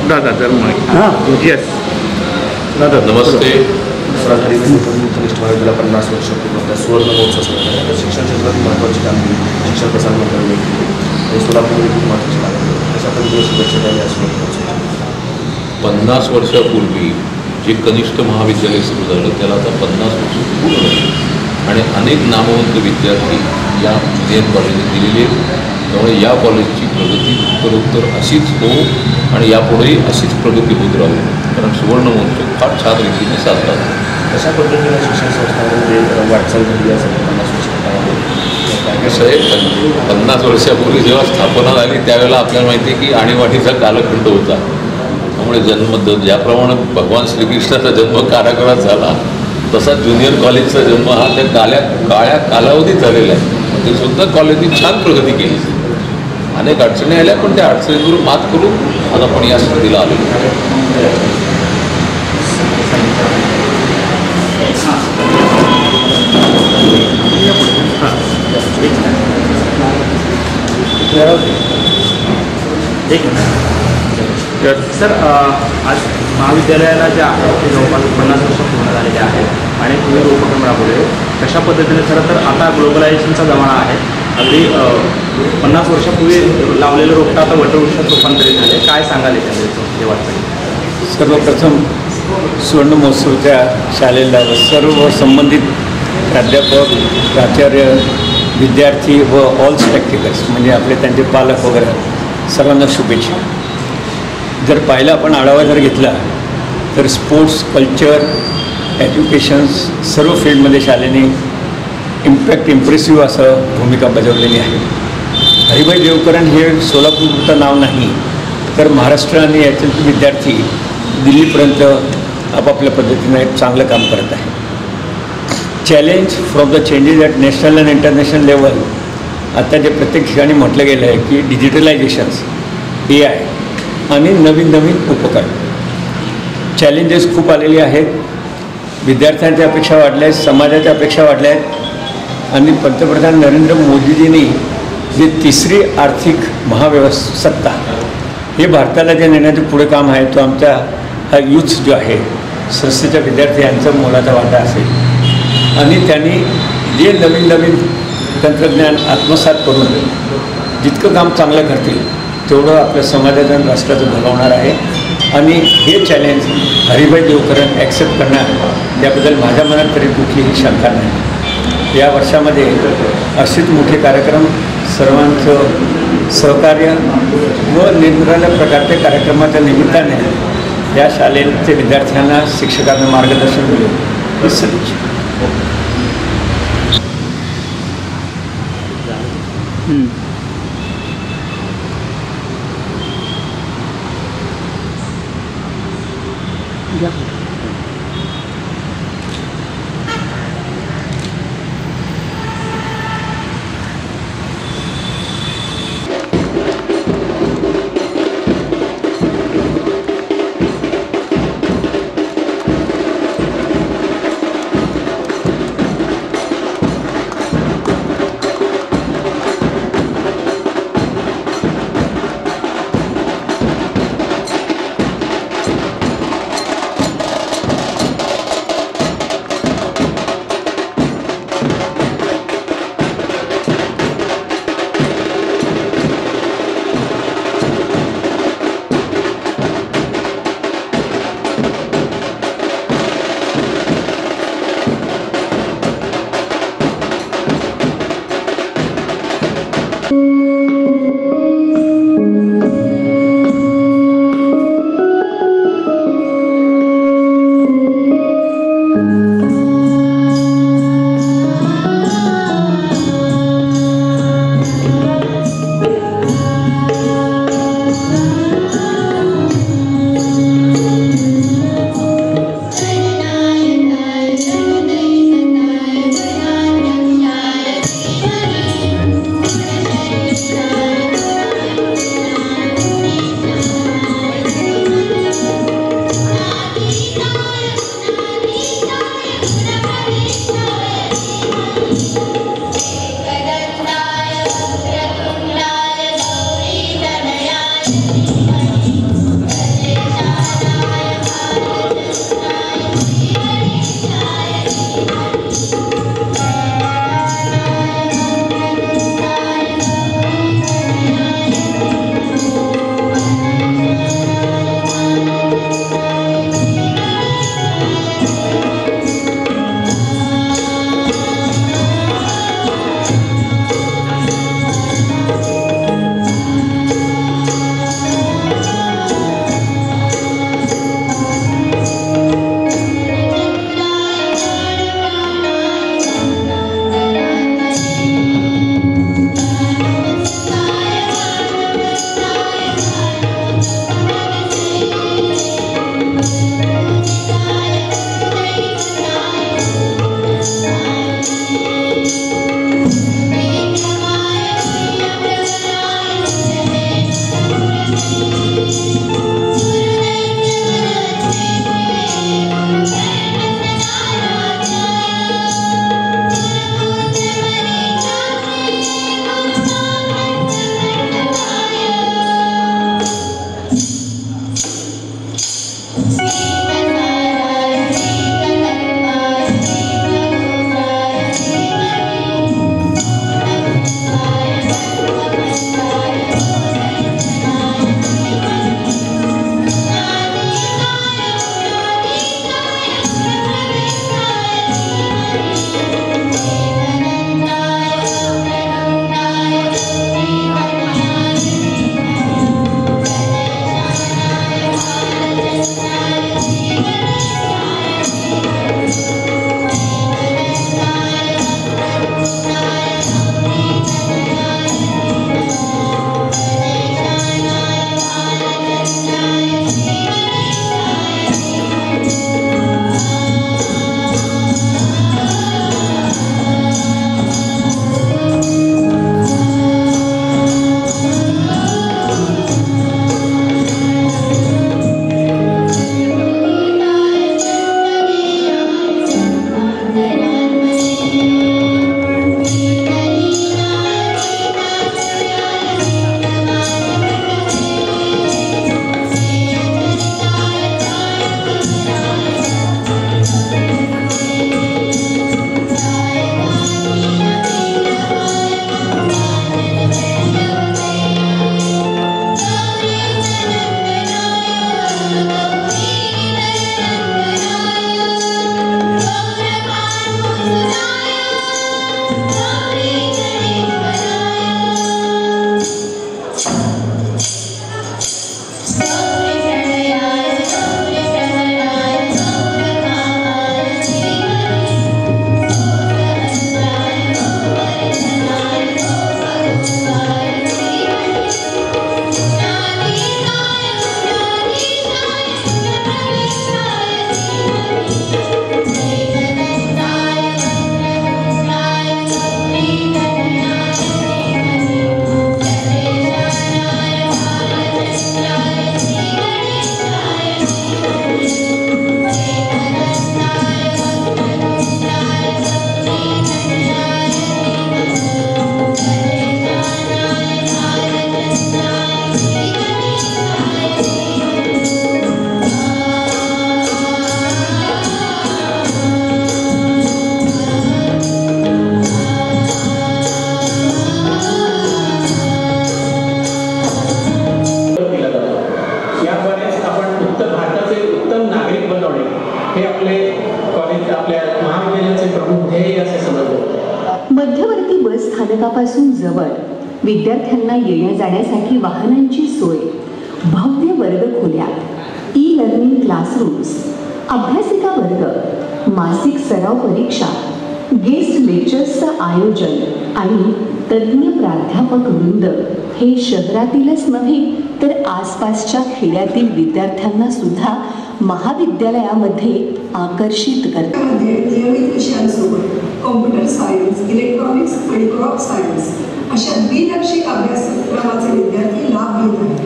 दादा जर येस दादा नमस्ते. कनिष्ठ महाविद्यालयाला 50 वर्ष पूर्ण सुवर्ण महोत्सव साजरा. शिक्षण क्षेत्रातील महत्त्वाची कामगिरी शिक्षण प्रसार मंडळाने केली आणि सोलापूरमध्ये खूप महत्त्वाची कामगिरी अशा पद्धतीने शुभेच्छा द्यावी असं महत्त्वाचं. 50 वर्षापूर्वी जे कनिष्ठ महाविद्यालय सुरू झालं त्याला आता 50 वर्ष पूर्ण झाली आणि अनेक नामवंत विद्यार्थी या इंजिनिअरिंग कॉलेजने दिलेले आहेत. त्यामुळे या कॉलेजची प्रगती उत्तरोत्तर अशीच हो आणि यापुढेही अशीच प्रगती होत राहू, कारण सुवर्ण महोत्सव फार छान रीतीने साजरा होतो. कशा पद्धतीने शिक्षण संस्थांमध्ये वाटचाल झाली असं 50 वर्षामध्ये कसं आहे, 50 वर्षापूर्वी जेव्हा स्थापना झाली त्यावेळेला आपल्याला माहिती आहे की आणीबाणीचा कालखंड होता. त्यामुळे ज्याप्रमाणे भगवान श्रीकृष्णाचा जन्म कारागृहात झाला तसा ज्युनियर कॉलेजचा जन्म हा त्या काळ्या कालावधीत झालेला आहे. ते सुद्धा कॉलेजने छान प्रगती केली. अनेक अडचणी आल्या पण त्या अडचणींवर मात करून आज आपण या स्थितीला आलो. सर, आज महाविद्यालयाला ज्या ते जवळपास 50 वर्ष पूर्ण झालेले आहेत आणि विविध उपक्रम राबवले. कशा पद्धतीने खरं तर आता ग्लोबलायझेशनचा जमाना आहे. अगदी 50 वर्षापूर्वी लावलेलं रोपटं आता वटवृक्षात रूपांतरित झाले. काय सांगाल हे वाटतं? सर्वप्रथम सुवर्ण महोत्सवच्या शाळेला सर्व संबंधित प्राध्यापक, प्राचार्य, विद्यार्थी व ऑल स्पेक्टिकल्स म्हणजे आपले त्यांचे पालक वगैरे सर्वांना शुभेच्छा. जर पाहिलं आपण आढावा जर घेतला तर स्पोर्ट्स, कल्चर, एज्युकेशन्स सर्व फील्डमध्ये शाळेने इम्प्रेसिव्ह असं भूमिका बजावलेली आहे. हरिभाई देवकरण हे सोलापूरचं नाव नाही तर महाराष्ट्र आणि यातील विद्यार्थी दिल्लीपर्यंत आपापल्या पद्धतीनं एक चांगलं काम करत आहे. Challenge from the changes at national and international level आता जे प्रत्येक ठिकाणी म्हटलं गेलं आहे की डिजिटलायझेशन्स, AI आणि नवीन उपकरण चॅलेंजेस खूप आलेली आहेत. विद्यार्थ्यांच्या अपेक्षा वाढल्या आहेत, समाजाच्या अपेक्षा वाढल्या आहेत आणि पंतप्रधान नरेंद्र मोदीजींनी जे तिसरी आर्थिक महाव्यवस्था हे भारताला जे नेण्याचं पुढे काम आहे तो आमचा हा यूथ जो आहे संस्थेच्या विद्यार्थी यांचा मोलाचा वाटा असेल आणि त्यांनी जे नवीन तंत्रज्ञान आत्मसात करून जितकं काम चांगलं करतील तेवढं आपल्या समाजाचं आणि राष्ट्राचं भलं आहे. आणि हे चॅलेंज हरिभाई देवकरण ॲक्सेप्ट करणार याबद्दल माझ्या मनात तरी कुठलीही शंका नाही. या वर्षामध्ये असेच मोठे कार्यक्रम, सर्वांचं सहकार्य व निरनिराळ्या प्रकारच्या कार्यक्रमाच्या निमित्ताने या शाळेच्या विद्यार्थ्यांना, शिक्षकांना मार्गदर्शन मिळेल ही सदिच्छा. मध्यवर्ती बस स्थानकापासून जवळ विद्यार्थ्यांना येण्या जाण्यासाठी वाहनांची सोय, भव्य वर्गखोल्या, ई लर्निंग क्लासरूम्स, अभ्यासिका वर्ग, मासिक सराव परीक्षा, गेस्ट लेक्चर्सचं आयोजन आणि तज्ज्ञ प्राध्यापक वृंद हे शहरातीलच नव्हे तर आसपासच्या खेड्यातील विद्यार्थ्यांना सुद्धा महाविद्यालयामध्ये आकर्षित करतात. नियमित विषयांसोबत कॉम्प्युटर सायन्स, इलेक्ट्रॉनिक्स आणि क्रॉप सायन्स अशा द्विलक्षिक अभ्यासक्रमाचे विद्यार्थी लाभ घेत आहेत.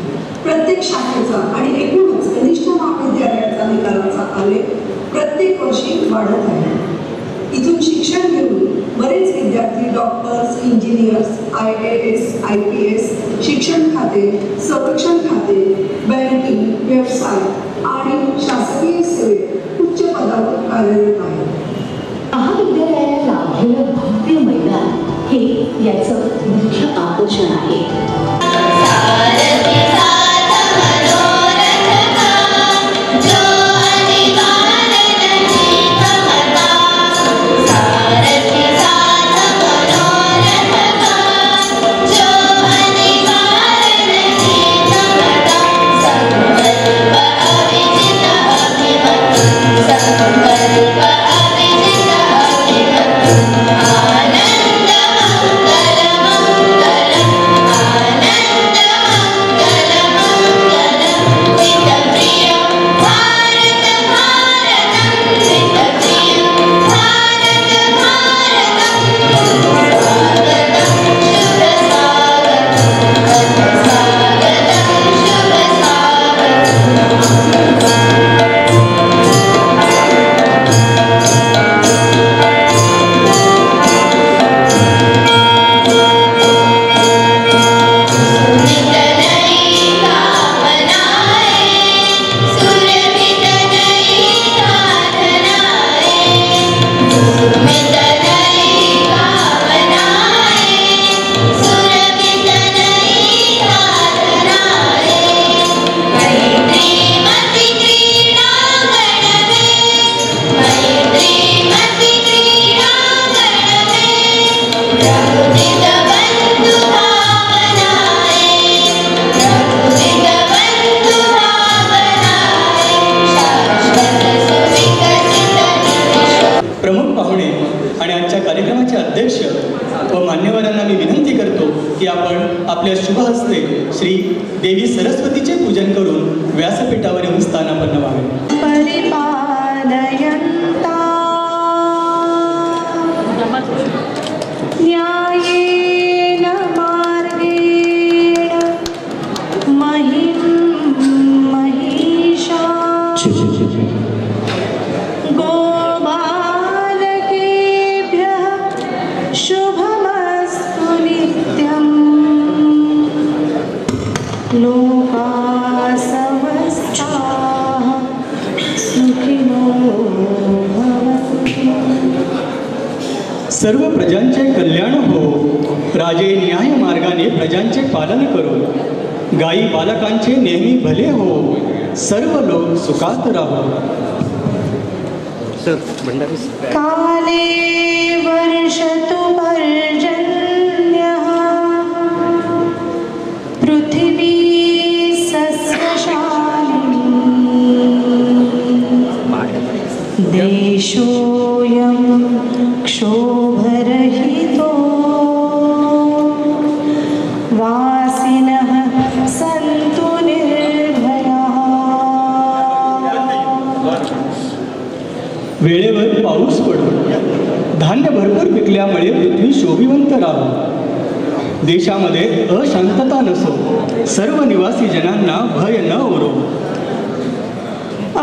प्रत्येक शाखेचा आणि एकूणच कनिष्ठ महाविद्यालयाचा निकालाचा आलेख प्रत्येक वर्षी वाढत आहे. इथून शिक्षण घेऊन बरेच विद्यार्थी डॉक्टर्स, इंजिनियर्स, IAS, IPS, शिक्षण खाते, संरक्षण खाते, बँकिंग, व्यवसाय आणि शासकीय सेवेत उच्च पदावर कार्यरत आहेत. महाविद्यालयाला लाभलेलं भव्य मैदान हे याचं मुख्य आकर्षण आहे. आपल्या शुभ हस्ते श्री देवी सरस्वतीचे पूजन करून व्यासपीठावर येऊन स्थानापन्न व्हावे. परिपालयन्ता न्यायेन मार्गेण महिं महिषा गोबालकेभ्यः शुभमस्तु नित्यम्. लोकाः समस्ताः सुखिनो भवन्तु. सर्व प्रजांचे कल्याण हो. राजे न्याय मार्गाने प्रजांचे पालन करो. गायी बालकांचे नेहमी भले हो. सर्व लोक सुखात राहो. काले वर्षतु पर्जन्यः पृथिवी सस्यशालिनी. देशोऽयं क्षोभरहितो वासिनः सन्तु निर्भयाः. वेळेवर पाऊस पडो. धान्य भरपूर पिकल्यामुळे पृथ्वी शोभिवंत राहो. देशामध्ये अशांतता नसो. सर्व निवासी जनांना भय न ओरो.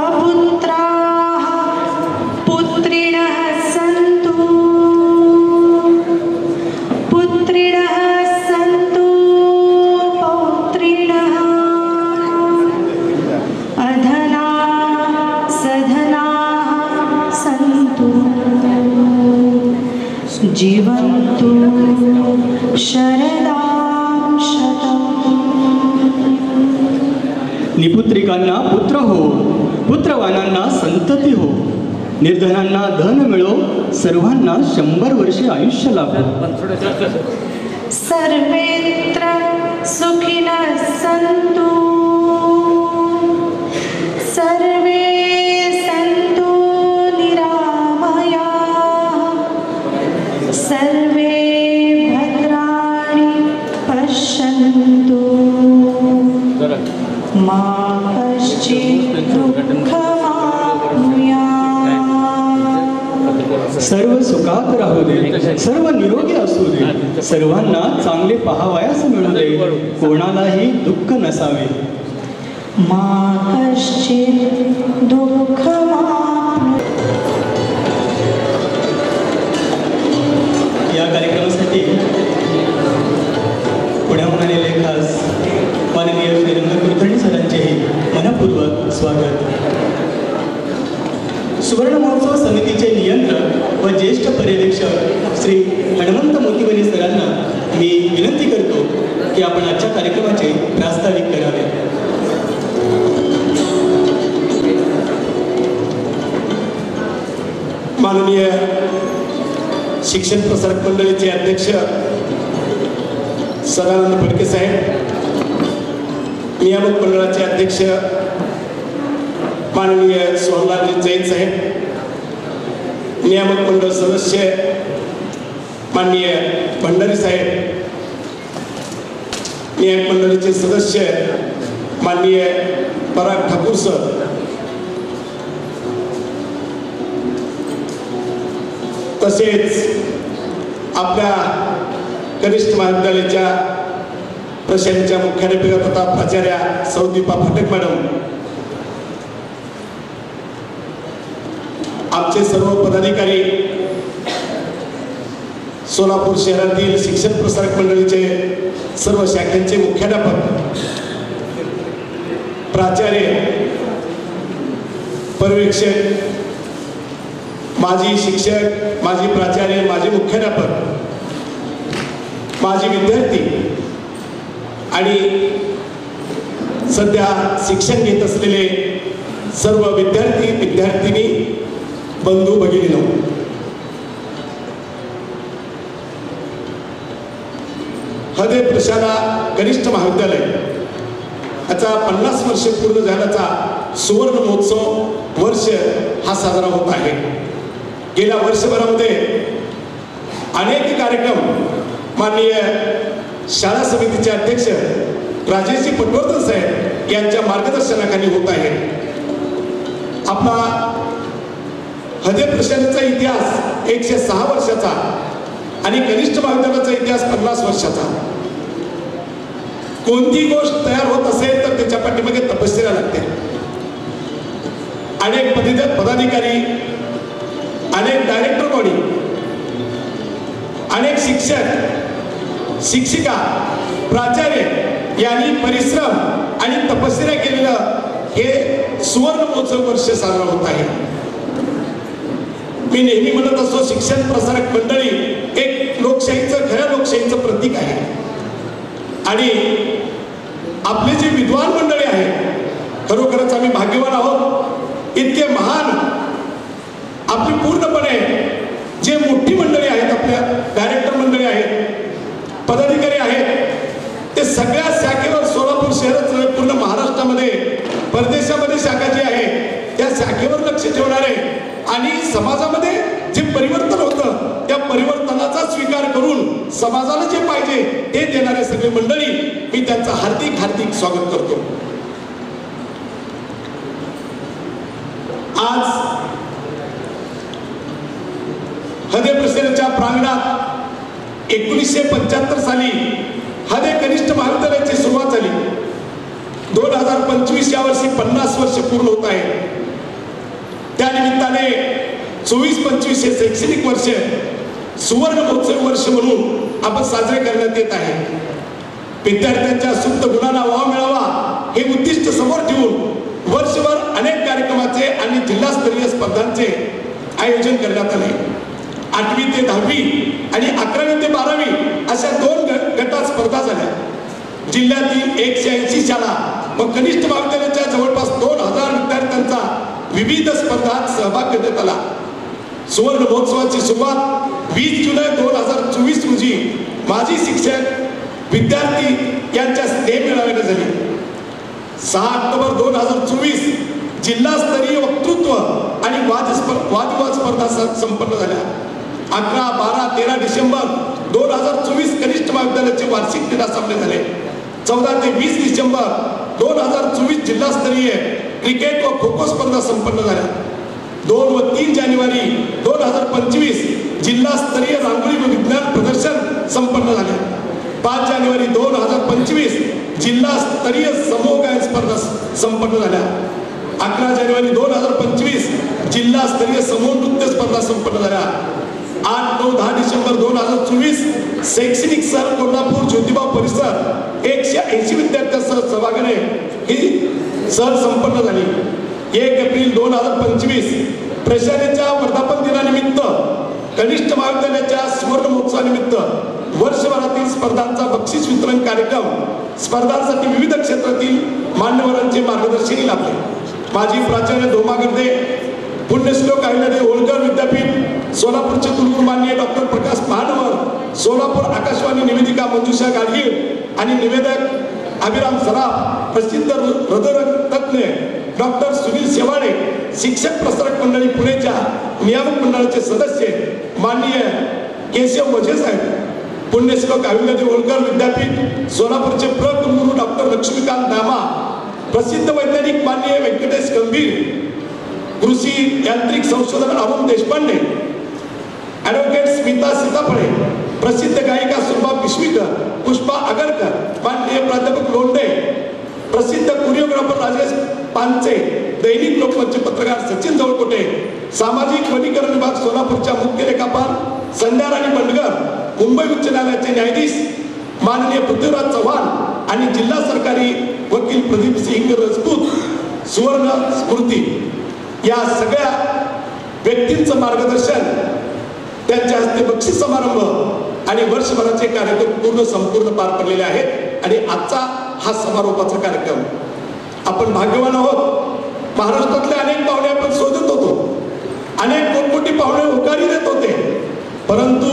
अपुत्राः पुत्रिणः सन्तु. पुत्रिणः सन्तु पौत्रिणः. अधनाः सधनाः सन्तु. जीवन्तु शरदां शतम्. निपुत्रिकांना पुत्र हो. पुत्रवानांना संतती हो. निर्धनांना धन मिळो. सर्वांना 100 वर्षे आयुष्य लाभो. सर्वेत्र सुखिनः सन्तु, सर्वे सन्तु निरामयाः, सर्वे भद्राणि पश्यन्तु, मा कश्चित् दुःखमाप्नुयात्. सर्व सुखात राहू दे, सर्व निरोगी असू दे, सर्वांना चांगले पहावयास मिळू दे, कोणालाही दुःख नसावे. मा कश्चित् दुःखमाप्नुयात्. या कार्यक्रमासाठी पुण्याहून आलेले खास माननीय श्रीरंग कुलकर्णी सरांचेही मनपूर्वक स्वागत. सुवर्ण महोत्सव समितीचे नियंत्रक व ज्येष्ठ पर्यवेक्षक श्री हनुमंत मोतीवणे सरांना मी विनंती करतो की आपण आजच्या कार्यक्रमाचे प्रास्ताविक करावे. माननीय शिक्षण प्रसारक मंडळीचे अध्यक्ष सदानंद फडके साहेब, नियामक मंडळाचे अध्यक्ष माननीय सोहनलालजी जैन साहेब, नियामक मंडळ सदस्य माननीय भंडारी साहेब, नियामक मंडळाचे सदस्य माननीय पराग ठाकूर सर, तसेच आपल्या कनिष्ठ महाविद्यालयाच्या प्रशालेच्या मुख्याध्यापिका तथा प्राचार्या सौ दीपा फाटक मॅडम, आमचे सर्व पदाधिकारी, सोलापूर शहरातील शिक्षण प्रसारक मंडळीचे सर्व शाखांचे मुख्याध्यापक, प्राचार्य, पर्यवेक्षक, माजी शिक्षक, माजी प्राचार्य, माजी मुख्याध्यापक, माजी विद्यार्थी आणि सध्या शिक्षण घेत असलेले सर्व विद्यार्थी विद्यार्थिनी बंधू भगिनींनो, हृदय प्रशाला कनिष्ठ महाविद्यालय याचा 50 वर्ष पूर्ण झाल्याचा सुवर्ण महोत्सव वर्ष हा साजरा होत आहे. गेल्या वर्षभरामध्ये अनेक कार्यक्रम माननीय शाळा समितीचे अध्यक्ष राजेशजी पटवर्धन साहेब यांच्या मार्गदर्शनाखाली होत आहे. आपला हृदय प्रशालेचा इतिहास 106 वर्षाचा आणि कनिष्ठ महाविद्यालयाचा इतिहास 50 वर्षाचा. कोणती गोष्ट तयार होत असेल तर त्याच्या पाठीमागे तपश्चर्या लागते. अनेक पदाधिकारी, अनेक डायरेक्टर बॉडी, अनेक शिक्षक, शिक्षिका, प्राचार्य यांनी परिश्रम आणि तपश्चर्या केलेलं हे सुवर्ण महोत्सव वर्ष साजरा होत आहे. मी नेहमी म्हणत असतो, शिक्षण प्रसारक मंडळी एक लोकशाहीचं, खऱ्या लोकशाहीचं प्रतीक आहे. आणि आपले जे विद्वान मंडळी आहेत, खरोखरच आम्ही भाग्यवान आहोत. इतके महान आपली पूर्णपणे जे मोठी मंडळी आहेत, आपल्या डायरेक्टर मंडळी आहेत, पदाधिकारी आहेत, ते सगळ्या शाखेवर सोलापूर शहरात पूर्ण महाराष्ट्रामध्ये, परदेशामध्ये शाखा जी आहे त्या शाखेवर लक्ष ठेवणारे आणि समाजामध्ये जे परिवर्तन होतं त्या परिवर्तनाचा स्वीकार करून समाजाला जे पाहिजे ते देणारे सगळे मंडळी, मी त्यांचं हार्दिक हार्दिक स्वागत करतो. आज हृदय प्रशालेच्या प्रांगणात 1975 साली हृदय कनिष्ठ महाविद्यालयाची सुरुवात झाली. 2025 या वर्षी 50 वर्ष पूर्ण होत आहे. त्यानिमित्ताने 24-25 हे शैक्षणिक वर्ष सुवर्ण महोत्सव वर्ष म्हणून आपण साजरे करण्यात येत आहे. विद्यार्थ्यांच्या सुप्त गुणांना वाव मिळावा हे उद्दिष्ट समोर ठेवून वर्षभर अनेक कार्यक्रमाचे आणि जिल्हास्तरीय स्पर्धांचे आयोजन करण्यात आले. 8वी ते 10वी आणि 11वी ते 12वी अशा 2 गटात स्पर्धा झाल्या. जिल्ह्यातील 180 शाळा व कनिष्ठ महाविद्यालयाच्या जवळपास 2000 विद्यार्थ्यांचा विविध स्पर्धात सहभाग घेण्यात आला. सुवर्ण महोत्सवाची सुरुवात 20 जुलै 2024 रोजी माजी शिक्षक विद्यार्थी यांच्या स्नेह मेळाव्याने झाली. 6 ऑक्टोबर 2024 जिल्हास्तरीय वक्तृत्व आणि वादविवाद स्पर्धा संपन्न झाल्या. 11, 12, 13 डिसेंबर 2024 कनिष्ठ महाविद्यालयाचे वार्षिक क्रीडा सामने झाले. 14 ते 20 डिसेंबर 2024 जिल्हास्तरीय क्रिकेट व खो खो स्पर्धा संपन्न झाल्या. 2 व 3 जानेवारी 2025 जिल्हास्तरीय रांगोळी व विज्ञान प्रदर्शन संपन्न झाले. 5 जानेवारी 2025 जिल्हास्तरीय समूह गायन स्पर्धा संपन्न झाल्या. 11 जानेवारी 2025 जिल्हास्तरीय समूह नृत्य स्पर्धा संपन्न झाल्या. 8, 9, 10 डिसेंबर 2024 शैक्षणिक सहल कोल्हापूर ज्योतिबा परिसर 180 विद्यार्थ्यांसह सभागृहे ही सहल संपन्न झाली. 1 एप्रिल 2025 प्रशालेच्या वर्धापन दिनानिमित्त कनिष्ठ महाविद्यालयाच्या सुवर्ण महोत्सवानिमित्त वर्षभरातील स्पर्धांचा बक्षीस वितरण कार्यक्रम स्पर्धांसाठी विविध क्षेत्रातील मान्यवरांचे मार्गदर्शनही लाभले. माजी प्राचार्य धोमा गर्दे, पुण्यश्लोक अहिल्यादेवी होळकर विद्यापीठ सोलापूरचे कुलगुरू माननीय डॉक्टर प्रकाश महानवर, सोलापूर आकाशवाणी निवेदिका मंजुषा गाडगीळ आणि निवेदक अभिराम सराफ, प्रसिद्ध हृदयरोग तज्ञ डॉक्टर सुनील शेवाळे, शिक्षक प्रसारक मंडळी पुणेच्या नियामक मंडळाचे सदस्य माननीय केशव वझे साहेब, पुण्यश्लोक अहिल्यादेवी होळकर विद्यापीठ सोलापूरचे प्र कुलगुरू डॉक्टर लक्ष्मीकांत नामा, प्रसिद्ध वैज्ञानिक माननीय व्यंकटेश गंभीर, कृषी यांत्रिक संशोधन अरुण देशपांडे, ॲडव्होकेट स्मिता सीताफळे, प्रसिद्ध गायिका सुलभा पिशवीकर, पुष्पा आगरकर, माननीय प्राध्यापक लोंढे, प्रसिद्ध कोरिओग्राफर राजेश पांचे, दैनिक लोकमतचे पत्रकार सचिन जवळकोटे, सामाजिक वनीकरण विभाग सोलापूरच्या मुख्य लेखापाल संध्या राणी बंडगर, मुंबई उच्च न्यायालयाचे न्यायाधीश माननीय पृथ्वीराज चव्हाण आणि जिल्हा सरकारी वकील प्रदीप सिंग राजपूत, सुवर्ण स्मृती या सगळ्या व्यक्तींचं मार्गदर्शन, त्यांच्या हस्ते बक्षीस समारंभ आणि वर्षभराचे कार्यक्रम संपूर्ण पार पडलेले आहेत. आणि आजचा हा समारोपाचा कार्यक्रम आपण भाग्यवान आहोत. महाराष्ट्रातले अनेक पाहुणे आपण शोधत होतो, अनेक मोठमोठी पाहुणे होकारी देत होते, परंतु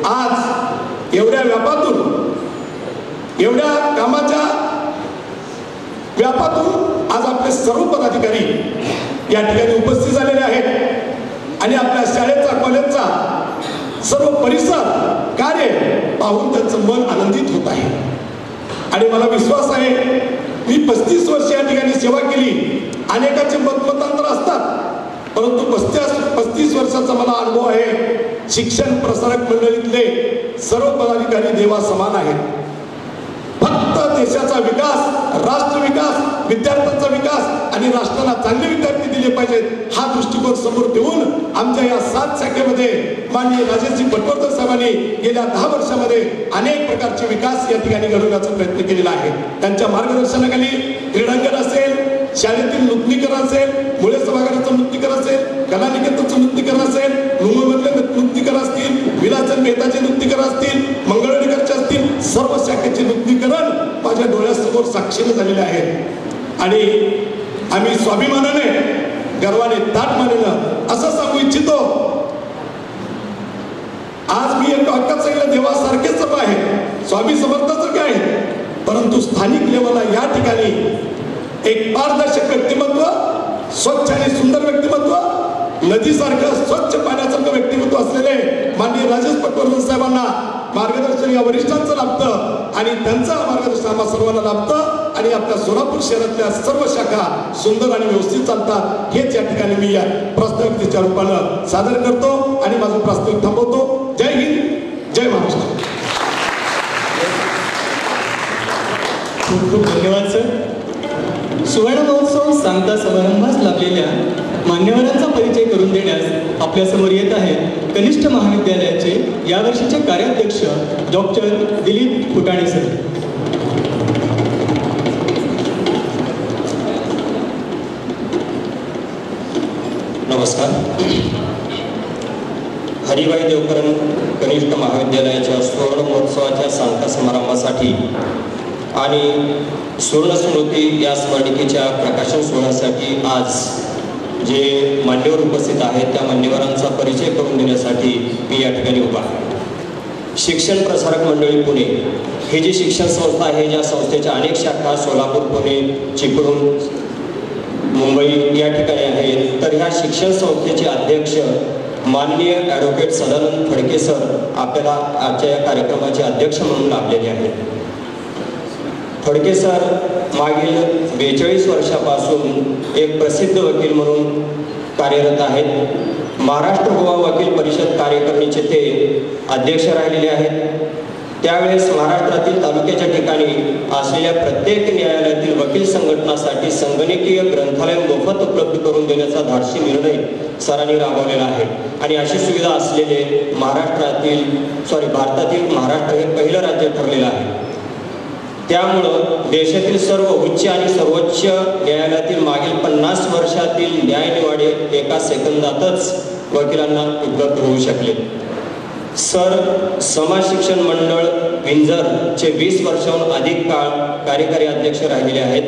आज एवढ्या व्यापातून, एवढ्या कामाच्या व्यापातून आज आपले सर्व पदाधिकारी या ठिकाणी उपस्थित झालेले आहेत आणि आपल्या शाळेचा, कॉलेजचा सर्व परिसर कार्य पाहून त्यांचं मन आनंदित होत आहे. आणि मला विश्वास आहे, मी 35 वर्ष या ठिकाणी सेवा केली. अनेकाचे मतमतांतर असतात, परंतु 35 वर्षाचा मला अनुभव आहे. शिक्षण प्रसारक मंडळीतले सर्व पदाधिकारी देवा समान आहेत. फक्त देशाचा विकास, राष्ट्र विकास, विद्यार्थ्यांचा विकास आणि राष्ट्राला चांगले विद्यार्थी दिले पाहिजेत हा दृष्टिकोन समोर ठेवून आमच्या या 7 शाखेमध्ये माननीय राजेशजी पटवर्धन साहेबांनी गेल्या 10 वर्षामध्ये अनेक प्रकारचे विकास या ठिकाणी घडवण्याचा प्रयत्न केलेला आहे. त्यांच्या मार्गदर्शनाखाली क्रीडांगण असेल, शाळेतील नूतनीकरण असेल, मुळे सभागृहाचं नूतनीकरण असेल, कलानिकेतनचं नूतनीकरण असेल, मुंबईमधले नूतनीकरण असतील, विलासन मेहताचे नूतनीकरण असतील, मंगळवेढेकरचे असतील, सर्व शाखेचे नूतनीकरण माझ्या डोळ्यासमोर साक्षीने झालेले आहेत. आणि आम्ही स्वाभिमानाने, गर्वाने, ताटमानेनं असं सांगू इच्छितो, आज मी एक वाक्यात सांगितलं, देवासारखेच सर्व आहे, स्वामी समर्थासारखे आहे, परंतु स्थानिक लेवलला या ठिकाणी एक पारदर्शक व्यक्तिमत्व, स्वच्छ आणि सुंदर व्यक्तिमत्व, नदीसारखं स्वच्छ पाण्यासारखं व्यक्तिमत्व असलेले माननीय राजेश पटवर्धन साहेबांना मार्गदर्शन या वरिष्ठांचं लाभतं आणि त्यांचं मार्गदर्शन आम्हा सर्वांना लाभतं आणि आपल्या सोलापूर शहरातल्या सर्व शाखा सुंदर आणि व्यवस्थित चालतात. हेच या ठिकाणी मी या प्रास्ताविकतेच्या रूपानं सादर करतो आणि माझं प्रास्ताविक थांबवतो. जय हिंद, जय महाराष्ट्र. खूप खूप धन्यवाद सर. सुवर्ण महोत्सव सांगता समारंभास लाभलेल्या मान्यवरांचा परिचय करून देण्यास आपल्यासमोर येत आहेत कनिष्ठ महाविद्यालयाचे यावर्षीचे कार्याध्यक्ष डॉक्टर दिलीप फुटाणे सर. नमस्कार. हरिभाई देवकरण कनिष्ठ महाविद्यालयाच्या सुवर्ण महोत्सवाच्या सांगता समारंभासाठी आणि सुवर्ण स्मृती या स्मरणिकेच्या प्रकाशन सोहळ्यासाठी आज जे मान्यवर उपस्थित आहेत त्या मान्यवरांचा परिचय करून देण्यासाठी मी या ठिकाणी उभा आहे. शिक्षण प्रसारक मंडळी पुणे ही जी शिक्षण संस्था आहे, ज्या संस्थेच्या अनेक शाखा सोलापूर, पुणे, चिपळूण, मुंबई या ठिकाणी आहेत, तर ह्या शिक्षण संस्थेचे अध्यक्ष माननीय ॲडव्होकेट सदानंद फडके सर आपल्याला आजच्या या कार्यक्रमाचे अध्यक्ष म्हणून लाभलेले आहेत. फडके सर मागील 42 वर्षापासून एक प्रसिद्ध वकील म्हणून कार्यरत आहेत. महाराष्ट्र गोवा वकील परिषद कार्यकारिणीचे ते अध्यक्ष राहिलेले आहेत. त्यावेळेस महाराष्ट्रातील तालुक्याच्या ठिकाणी असलेल्या प्रत्येक न्यायालयातील वकील संघटनासाठी संगणकीय ग्रंथालय मोफत उपलब्ध करून देण्याचा धाडसी निर्णय सरांनी राबवलेला आहे. आणि अशी सुविधा असलेले भारतातील महाराष्ट्र हे पहिलं राज्य ठरलेलं आहे. त्यामुळं देशातील सर्व उच्च आणि सर्वोच्च न्यायालयातील मागील 50 वर्षातील न्यायनिवाडे एका सेकंदातच वकिलांना उपलब्ध होऊ शकले. सर समाज शिक्षण मंडळ विंझरचे 20 वर्षाहून अधिक काळ कार्यकारी अध्यक्ष राहिलेले आहेत.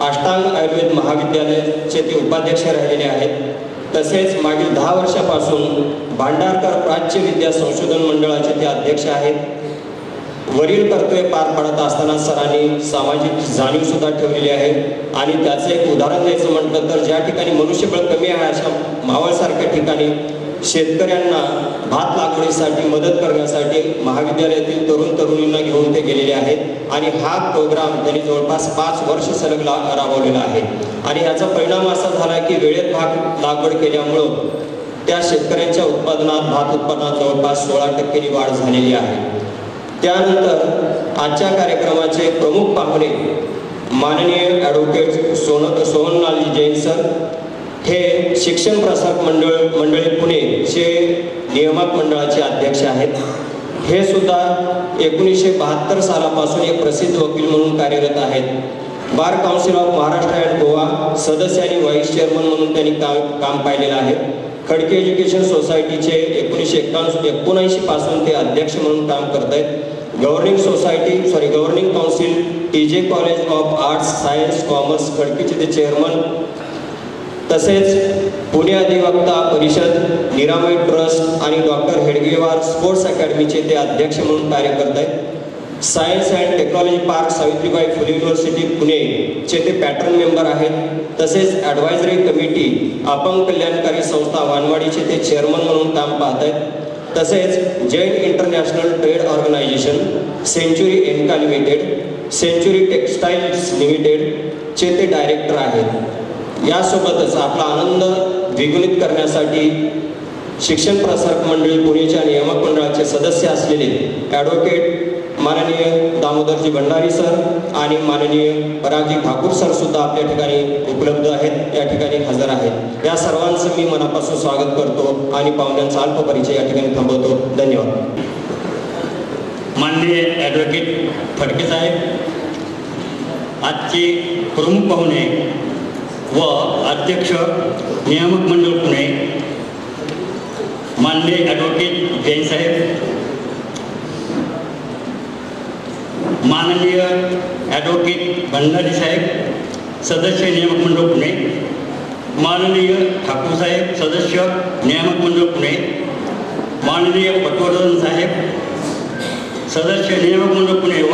अष्टांग आयुर्वेद महाविद्यालयाचे ते उपाध्यक्ष राहिलेले आहेत. तसेच मागील 10 वर्षापासून भांडारकर प्राच्य विद्या संशोधन मंडळाचे ते अध्यक्ष आहेत. वरील कर्तव्य पार पाडत असताना सरांनी सामाजिक जाणीव सुद्धा ठेवलेली आहे. आणि त्याचं एक उदाहरण द्यायचं म्हटलं तर ज्या ठिकाणी मनुष्यबळ कमी आहे अशा मावळसारख्या ठिकाणी शेतकऱ्यांना भात लागवडीसाठी मदत करण्यासाठी महाविद्यालयातील तरुणींना घेऊन ते गेलेले आहेत. आणि हा प्रोग्राम त्यांनी जवळपास 5 वर्ष सलग राबवलेला आहे. आणि याचा परिणाम असा झाला की वेळेत भात लागवड केल्यामुळं त्या शेतकऱ्यांच्या उत्पादनात भात उत्पादनात जवळपास 16% वाढ झालेली आहे. त्यानंतर आजच्या कार्यक्रमाचे प्रमुख पाहुणे माननीय ॲडव्होकेट सोहनलालजी जैन सर हे शिक्षण प्रसारक मंडळी पुणेचे नियामक मंडळाचे अध्यक्ष आहेत. हे सुद्धा 1972 सालापासून एक प्रसिद्ध वकील म्हणून कार्यरत आहेत. Bar council of Maharashtra and Goa सदस्य आणि व्हाईस चेअरमन म्हणून त्यांनी काम पाहिलेलं आहे. खडके एज्युकेशन सोसायटीचे 1979 पासून ते अध्यक्ष म्हणून काम करत आहेत. Governing council TJ College of Arts Science Commerce खडकीचे ते चेअरमन. तसेच पुणे अधिवक्ता परिषद, निरामय ट्रस्ट आणि डॉक्टर हेडगेवार स्पोर्ट्स अकॅडमीचे ते अध्यक्ष म्हणून कार्य करत आहेत. Science and Technology Park Savitribai Phule University पुणेचे ते पॅटर्न मेंबर आहेत. तसेच ॲडवायझरी कमिटी अपंग कल्याणकारी संस्था वानवाडीचे ते चेअरमन म्हणून काम पाहत आहेत. तसेच Jain International Trade Organization, Century Enka Limited, Century Textiles लिमिटेडचे ते डायरेक्टर आहेत. यासोबतच आपला आनंद द्विगुणित करण्यासाठी शिक्षण प्रसारक मंडळी पुणेच्या नियामक मंडळाचे सदस्य असलेले ॲडव्होकेट माननीय दामोदरजी भंडारी सर आणि माननीय परागजी ठाकूर सर सुद्धा आपल्या ठिकाणी उपलब्ध आहेत, या ठिकाणी हजर आहेत. या सर्वांचं मी मनापासून स्वागत करतो आणि पाहुण्यांचा अल्प परिचय या ठिकाणी थांबवतो. धन्यवाद. माननीय ॲडव्होकेट फडके साहेब, आजचे प्रमुख पाहुणे व अध्यक्ष नियामक मंडळ पुणे माननीय ॲडव्होकेट जैन साहेब, माननीय ॲडव्होकेट भंडारी साहेब सदस्य नियामक मंडळ पुणे, माननीय ठाकूर साहेब सदस्य नियामक मंडळ पुणे, माननीय पटवर्धन साहेब सदस्य नियामक मंडळ पुणे व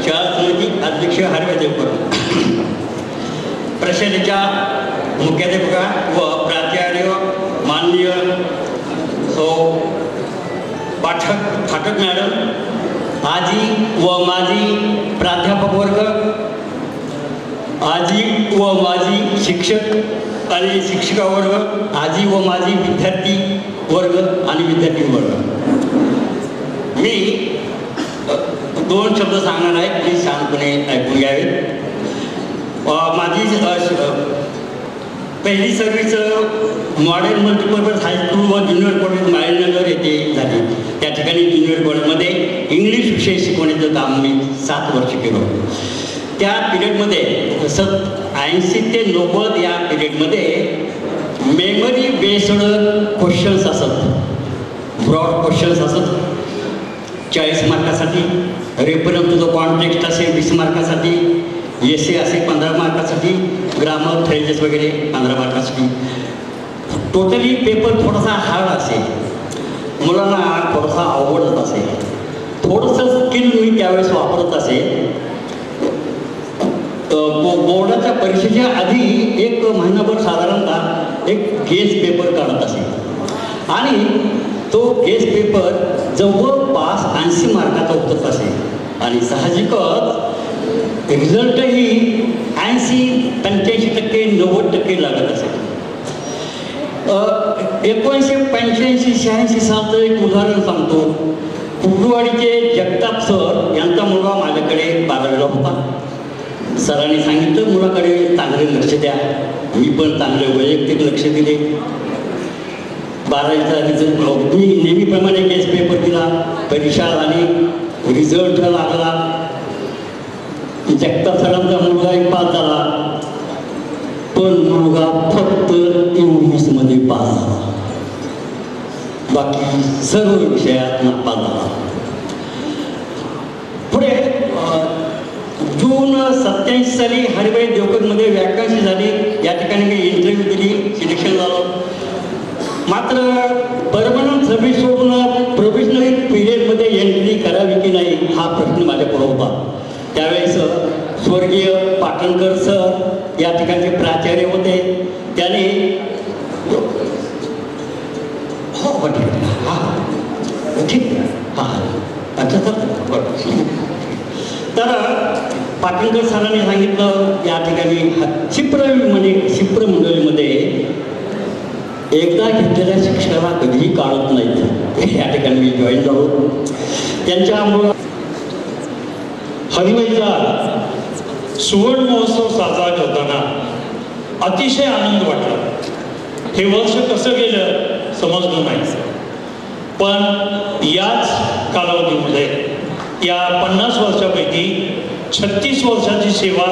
शाळा समिती अध्यक्ष हरवे देवकर, परिषदेच्या मुख्याध्यापिका व प्राचार्य माननीय पाठक मॅडम, आजी व माजी प्राध्यापक वर्ग, आजी व माजी शिक्षक आणि शिक्षिका वर्ग, आजी व माजी विद्यार्थी वर्ग आणि विद्यार्थी वर्ग, मी 2 शब्द सांगणार आहे, प्लीज शांतपणे ऐकून घ्यावे. माझी पहिली सर्व्हिस मॉडर्न मल्टीपर्पज हायस्कूल व ज्युनियर कॉलेज माळेनगर येथे झाली. त्या ठिकाणी ज्युनियर कॉलेजमध्ये इंग्लिश विषय शिकवण्याचं काम मी 7 वर्ष केलं. त्या पिरियडमध्ये 80 ते 90 या पिरियडमध्ये मेमरी बेस्ड क्वेश्चन्स असत, ब्रॉड क्वेश्चन्स असत 40 मार्कासाठी, रेफरन्स टू द कॉन्टेक्स्ट असेल 20 मार्कासाठी, एसे असेल 15 मार्कासाठी, ग्रामर फ्रेजेस वगैरे 15 मार्कासाठी. टोटली पेपर थोडासा हार्ड असेल, मुलांना थोडासा अवघडत असेल, थोडंसं स्किल मी त्यावेळेस वापरत असेल. बोर्डाच्या परीक्षेच्या आधी एक महिनाभर साधारणतः एक गेस पेपर काढत असेल आणि तो गेस पेपर जवळपास 80 मार्काचा उत्तर असेल आणि साहजिकच रिझल्टही 80-85% 90% लागत असेल. 1985-86 सालचं एक उदाहरण सांगतो. कुर्डुवाडीचे जगताप सर यांचा मुलगा माझ्याकडे 12वीला होता. सरांनी सांगितलं मुलाकडे चांगले लक्ष द्या. मी पण चांगले वैयक्तिक लक्ष दिले. 12वीचा रिझल्ट मी नेहमीप्रमाणे गेस पेपर दिला. परीक्षा झाली, रिझल्ट लागला. जगताप सरांचा मुलगा पास झाला, पण मुलगा फक्त इंग्लिशमध्ये पास झाला, बाकी सर्व विषयात नापास झाला. पुढे जून 87 साली हरिभाई देवकरमध्ये वॅकन्सी झाली. या ठिकाणी मी इंटरव्ह्यू दिली, सिलेक्शन झालं. मात्र परमनंट सर्व्हिस सोडून प्रोफेशनल पिरियडमध्ये एंट्री करावी की नाही हा प्रश्न माझ्यापुढे होता. त्यावेळेस स्वर्गीय पाटणकर सर या ठिकाणचे प्राचार्य होते. त्याने हो ठीक हां अच्छा तर पाटणकर सरांनी सांगितलं या ठिकाणी क्षिप्र मंडळीमध्ये एकदा घेतलेल्या शिक्षणाला कधीही काढत नाहीत. या ठिकाणी मी जॉईन झालो. त्यांच्यामुळं हरिभाईचा सुवर्ण महोत्सव साजरा करताना अतिशय आनंद वाटला. हे वर्ष कसं गेलं समजलं नाही, पण याच कालावधीमध्ये या 50 वर्षापैकी 36 वर्षाची सेवा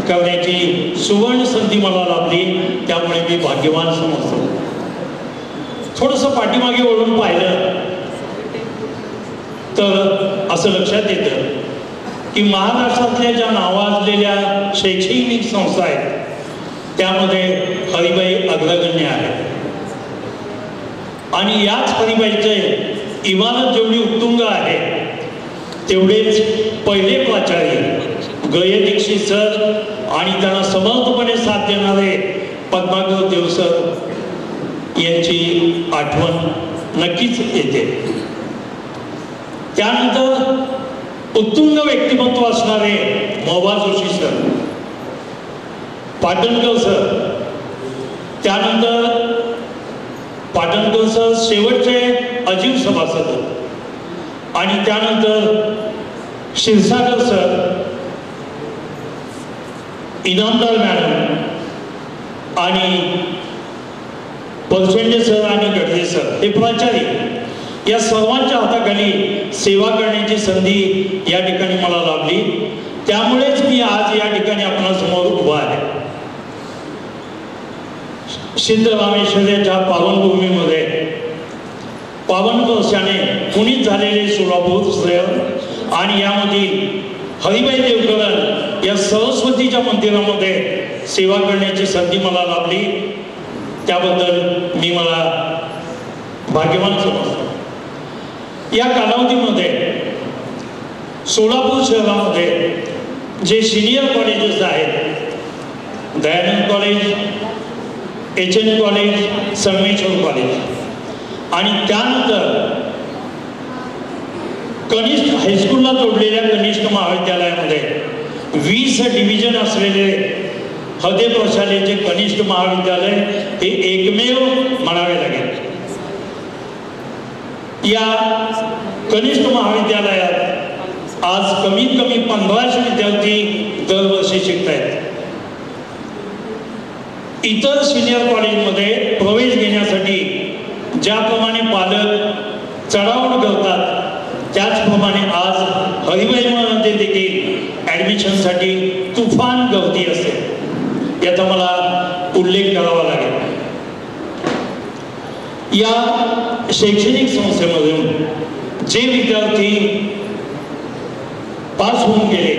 करण्याची सुवर्ण संधी मला लाभली. त्यामुळे मी भाग्यवान समजतो. थोडंसं पाठीमागे वळून पाहिलं तर असं लक्षात येतं की महाराष्ट्रातल्या ज्या नावाजलेल्या शैक्षणिक संस्था आहेत त्यामध्ये हरिभाई अग्रगण्य आहेत. आणि याच हरिभाईचे इमारत जेवढी उत्तुंग आहे तेवढेच पहिले प्राचार्य गय दीक्षित सर आणि त्यांना समर्थपणे साथ देणारे पद्माकर देव सर यांची आठवण नक्कीच येते. त्यानंतर उत्तुंग व्यक्तिमत्व असणारे मोबा जोशी सर, पाटणकर सर, त्यानंतर पाटणकर सर शेवटचे अजीव सभासद आणि त्यानंतर क्षीरसागर सर, इनामदार मॅडम आणि परचंडे सर आणि गडदे सर हे प्राचार्य या सर्वांच्या हाताखाली सेवा करण्याची संधी या ठिकाणी मला लाभली. त्यामुळेच मी आज या ठिकाणी आपणासमोर उभा आहे. सिद्धरामेश्वराच्या पावनभूमीमध्ये पावन वर्षाने पुनीत झालेले सोलापूर शहर आणि यामधील हरिभाई देवकरण या सरस्वतीच्या मंदिरामध्ये सेवा करण्याची संधी मला लाभली. त्याबद्दल मी मला भाग्यवान समजतो. या कालावधीमध्ये सोलापूर शहरामध्ये जे सिनियर कॉलेजेस आहेत, Dayanand college, HN college, Sangameshwar college आणि त्यानंतर कनिष्ठ हायस्कूलला जोडलेल्या कनिष्ठ महाविद्यालयामध्ये 20 डिव्हिजन असलेले हदे प्रशालेचे कनिष्ठ महाविद्यालय हे एकमेव म्हणावे लागेल. या कनिष्ठ महाविद्यालयात आज कमीत कमी 1500 विद्यार्थी दरवर्षी शिकत आहेत. इतर सिनियर कॉलेजमध्ये प्रवेश घेण्यासाठी ज्याप्रमाणे पालक चढाओढ करतात त्याचप्रमाणे आज हरिभाईमध्ये देखील ॲडमिशनसाठी तुफान गर्दी असते. याचा मला उल्लेख करावा लागेल. या शैक्षणिक संस्थेमधून जे विद्यार्थी पास होऊन गेले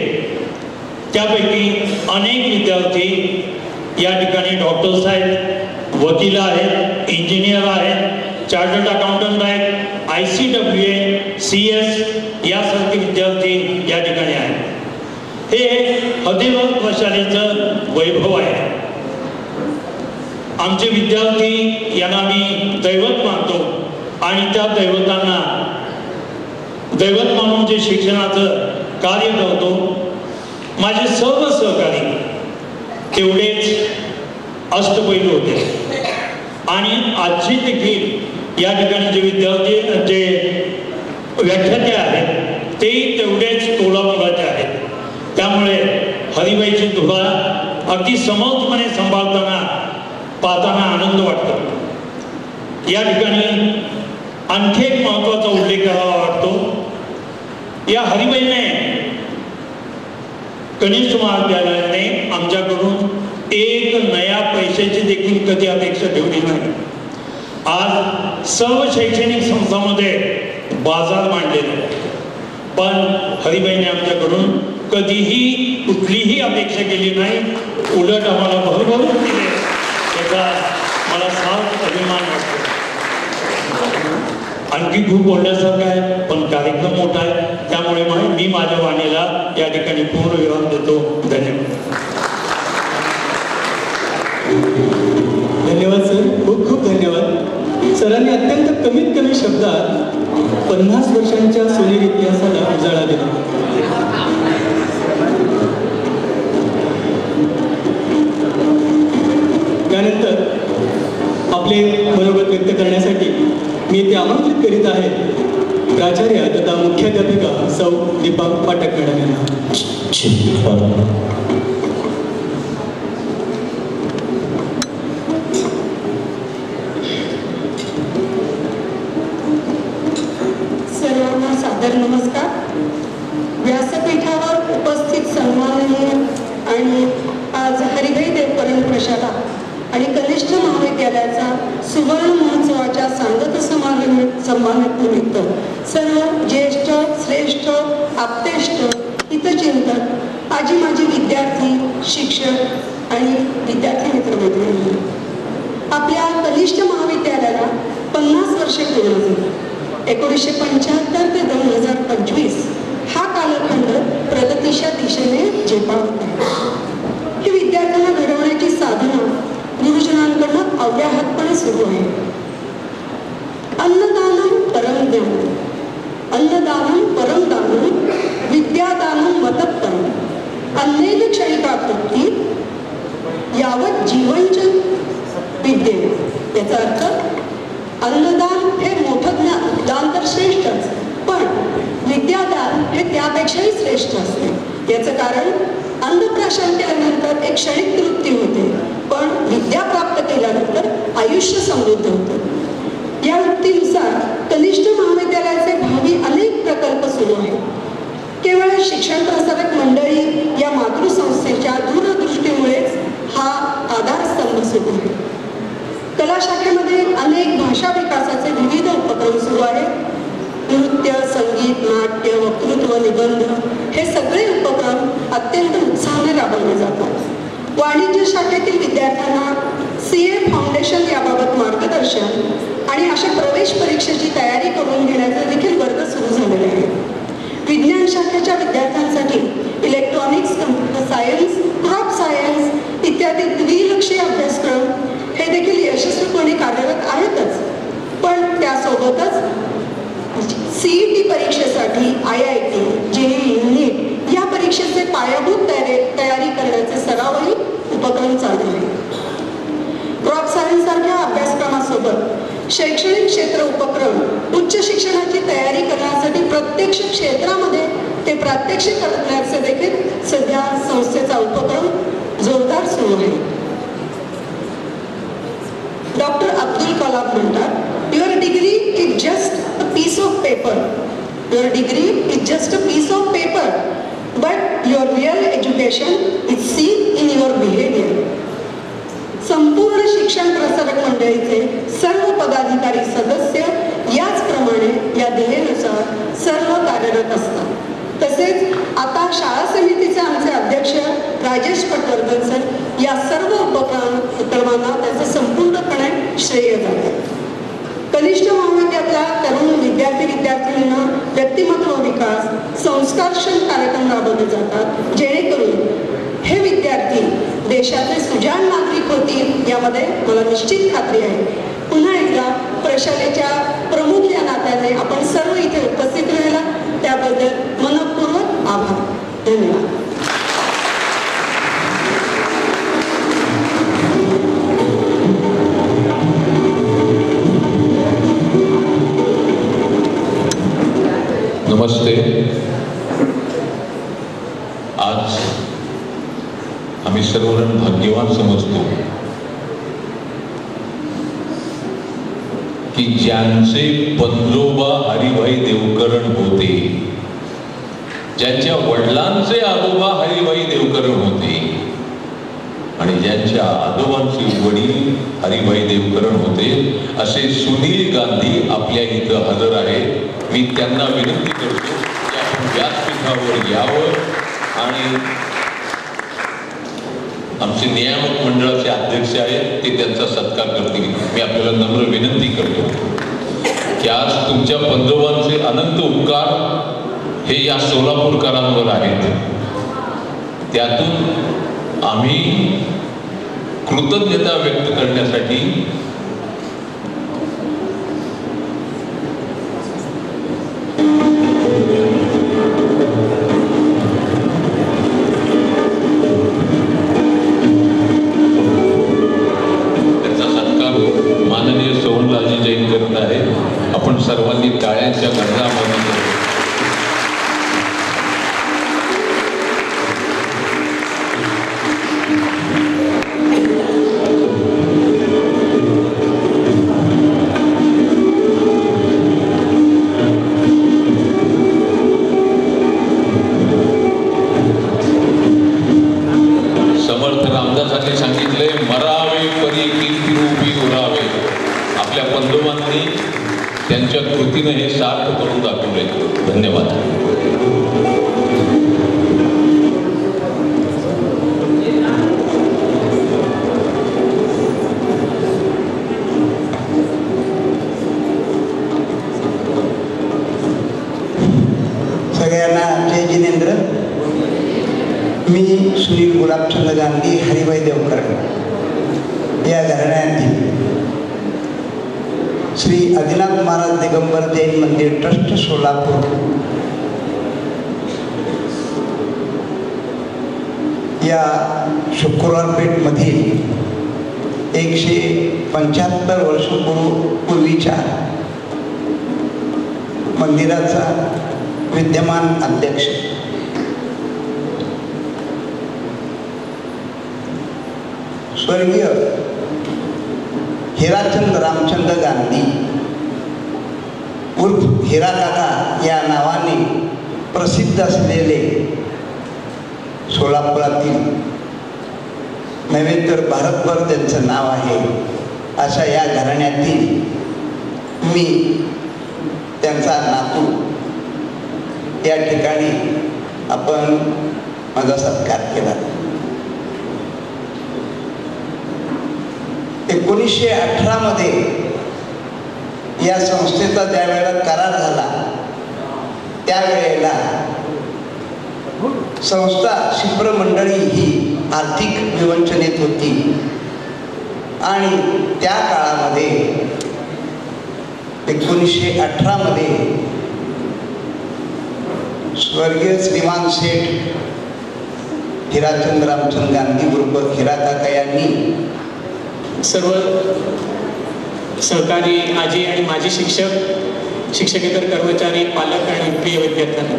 त्यापैकी अनेक विद्यार्थी या ठिकाणी डॉक्टर्स आहेत, वकील आहेत, इंजिनियर आहेत, चार्टर्ड अकाउंटंट आहेत, ICWA, CS यासारखे विद्यार्थी या ठिकाणी आहेत. हे हृदयवत शाळेचं वैभव आहे. आमचे विद्यार्थी यांना मी दैवत मानतो आणि त्या दैवतांना दैवत मानून जे शिक्षणाचं कार्य करतो. माझे सर्व सहकारी तेवढेच अष्टपैलू होते आणि आजचे देखील या ठिकाणी जे विद्यार्थी जे व्याख्याते आहेत तेही तेवढेच तोलामोलाचे आहेत. त्यामुळे हरिबाईची धुरा अगदी समर्थपणे सांभाळताना पाहताना आनंद वाटतो. या ठिकाणी आणखी एक महत्त्वाचा उल्लेख करावा वाटतो. या हरिबाईने कनिष्ठ महाविद्यालयाने आमच्याकडून एक नया पैशाची देखील कधी अपेक्षा ठेवली नाही. आज सर्व शैक्षणिक संस्थांमध्ये बाजार मांडलेला पण हरिबाईने आमच्याकडून कधीही कुठलीही अपेक्षा केली नाही. उलट आम्हाला भरभरून दिले. त्याचा मला साफ अभिमान वाटतो. आणखी खूप बोलण्यासारखं आहे पण कार्यक्रम मोठा आहे. त्यामुळे मी माझ्या वाणीला या ठिकाणी पूर्ण विराम देतो. धन्यवाद. धन्यवाद सर, खूप खूप धन्यवाद. सरांनी अत्यंत कमीत कमी शब्दात 50 वर्षांच्या सोनेरी इतिहासाला उजाळा दिला. त्यानंतर आपले मनोगत व्यक्त करण्यासाठी मी ते आमंत्रित करीत आहे प्राचार्य तथा मुख्याध्यापिका सौ दीपा पाठक मॅडम यांना. सर्वांना सादर नमस्कार. व्यासपीठावर उपस्थित सन्माननीय आणि आज हरिभाई देवकरण प्रशाला आणि कनिष्ठ महाविद्यालयाचा सुवर्ण महोत्सवाच्या सांगत समारंभानिमित्त सर्व ज्येष्ठ, श्रेष्ठ, आप्तेष्ट, हितचिंतक, आजी माजी विद्यार्थी, शिक्षक आणि विद्यार्थी मित्रमैत्रिणी, आपल्या कनिष्ठ महाविद्यालयाला 50 वर्षे पूर्ण झाली. 1975 ते 2025 हा कालखंड प्रगतीच्या दिशेने झेपावत आहे. ही विद्यार्थ्यांना घडवण्याची साधना गुरुजनांकडून अव्याहतपणे सुरू आहे. अन्नदानम परम ज्ञान, अन्नदानम परम दानम, विद्यादानम मतपरम, अन्नेन क्षणिका तृप्ती, यावत जीवनच विद्ये. याचा अर्थ अन्नदान हे मोठं दान तर श्रेष्ठच, पण विद्यादान हे त्यापेक्षाही श्रेष्ठ असते. याचं कारण अन्नप्राशन केल्यानंतर एक क्षणिक तृप्ती होते, पण विद्या प्राप्त केल्यानंतर आयुष्य समृद्ध होतं. या युक्तीनुसार कनिष्ठ महाविद्यालयाचे भावी अनेक प्रकल्प सुरू आहेत. केवळ शिक्षण प्रसारक मंडळी या मातृसंस्थेच्या दूरदृष्टीमुळेच हा आधारस्तंभ सुरू आहे. कला शाखेमध्ये अनेक भाषा विकासाचे विविध उपक्रम सुरू आहेत. नृत्य, संगीत, नाट्य, वक्तृत्व, निबंध हे सगळे उपक्रम अत्यंत उत्साहाने राबवले जातात. वाणिज्य शाखेतील विद्यार्थ्यांना CA फाउंडेशन याबाबत मार्गदर्शन आणि अशा प्रवेश परीक्षेची तयारी करून घेण्याचे देखील वर्ग सुरू झालेले आहेत. विज्ञान शाखेच्या विद्यार्थ्यांसाठी electronics, computer science, crop science इत्यादी द्विलक्षीय अभ्यासक्रम हे देखील यशस्वीपणे कार्यरत आहेतच, पण त्यासोबतच CET परीक्षेसाठी IIT, JEE, NEET या परीक्षेचे पायाभूत तयारी करण्याचे सरावही उपक्रम चालू आहे. क्रॉप सायन्स सारख्या अभ्यासक्रमासोबत शैक्षणिक क्षेत्र उपक्रम उच्च शिक्षणाची तयारी करण्यासाठी प्रत्यक्ष क्षेत्रामध्ये ते प्रात्यक्षिक करण्याचे देखील सध्या संस्थेचा उपक्रम जोरदार सुरू आहे. डॉक्टर अब्दुल कलाम म्हणतात, your degree is just a piece of paper. Your degree is just a piece of paper, but your real education is seen in your behaviour. संपूर्ण शिक्षण प्रसारक मंडळीचे सर्व पदाधिकारी सदस्य याचप्रमाणे या ध्येयानुसार सर्व कार्यरत असतात. तसेच आता शाळा समितीचे आमचे अध्यक्ष राजेश पटवर्धन सर या सर्व उपक्रमांना त्याचे संपूर्णपणे श्रेय जाते. कनिष्ठ महाविद्यालयातल्या तरुण विद्यार्थ्यांना व्यक्तिमत्व विकास संस्कारक्षम कार्यक्रम राबवले जातात, जेणेकरून हे विद्यार्थी देशाचे सुजाण नागरिक होतील यामध्ये मला निश्चित खात्री आहे. पुन्हा एकदा प्रशालेच्या प्रमुख या नात्याने आपण सर्व इथे उपस्थित राहिला त्याबद्दल मनपूर्वक आभार. धन्यवाद. नमस्ते. आज आम्ही सर्वजण भाग्यवान समजतो की ज्यांचे पंजोबा हरिभाई देवकरण होते, ज्यांच्या वडिलांचे आजोबा हरिभाई देवकरण होते आणि ज्यांच्या आजोबांचे वडील हरिभाई देवकरण होते असे सुनील गांधी आपल्या इथं हजर आहेत. मी त्यांना विनंती करतो की आपण व्यासपीठावर यावं आणि आमचे नियामक मंडळाचे अध्यक्ष आहेत ते त्यांचा सत्कार करतील. मी आपल्याला नम्र विनंती करतो की आज तुमच्या पंजोबांचे अनंत उपकार हे या सोलापूरकरांवर आहेत. त्यातून आम्ही कृतज्ञता व्यक्त करण्यासाठी आपण सर्वांनी टाळ्यांच्या गजरामध्ये समर्थ रामदासांनी सांगितले, मरावे परी कीर्ती रूपी उरावे. आपल्या पंजोबांनी त्यांच्या कृतीने हे सार्थ करून दाखवले. धन्यवाद. सगळ्यांना जय जिनेंद्र. मी सुनील गुलाबचंद गांधी हरिभाई देवकरण या घराण्यातील श्री आदिनाथ महाराज दिगंबर जैन मंदिर ट्रस्ट सोलापूर या शुक्रवार पेठमधील 175 वर्षपूर्वीच्या मंदिराचा विद्यमान अध्यक्ष. स्वर्गीय हिराचंद रामचंद्र गांधी उर्फ हिरा काका या नावाने प्रसिद्ध असलेले सोलापुरातील नव्हे तर भारतभर त्यांचं नाव आहे अशा या घराण्यातील मी त्यांचा नातू या ठिकाणी आपण माझा सत्कार केला. 1918 मध्ये या संस्थेचा ज्यावेळेला करार झाला त्यावेळेला संस्था शिप्र मंडळी ही आर्थिक विवंचनेत होती आणि त्या काळामध्ये 1918 मध्ये स्वर्गीय श्रीमान सेठ हिराचंद रामचंद गांधी उर्फ हिरा काका यांनी सर्व सहकारी आजी आणि माजी शिक्षक, शिक्षकेतर कर्मचारी, पालक आणि प्रिय विद्यार्थ्यांना,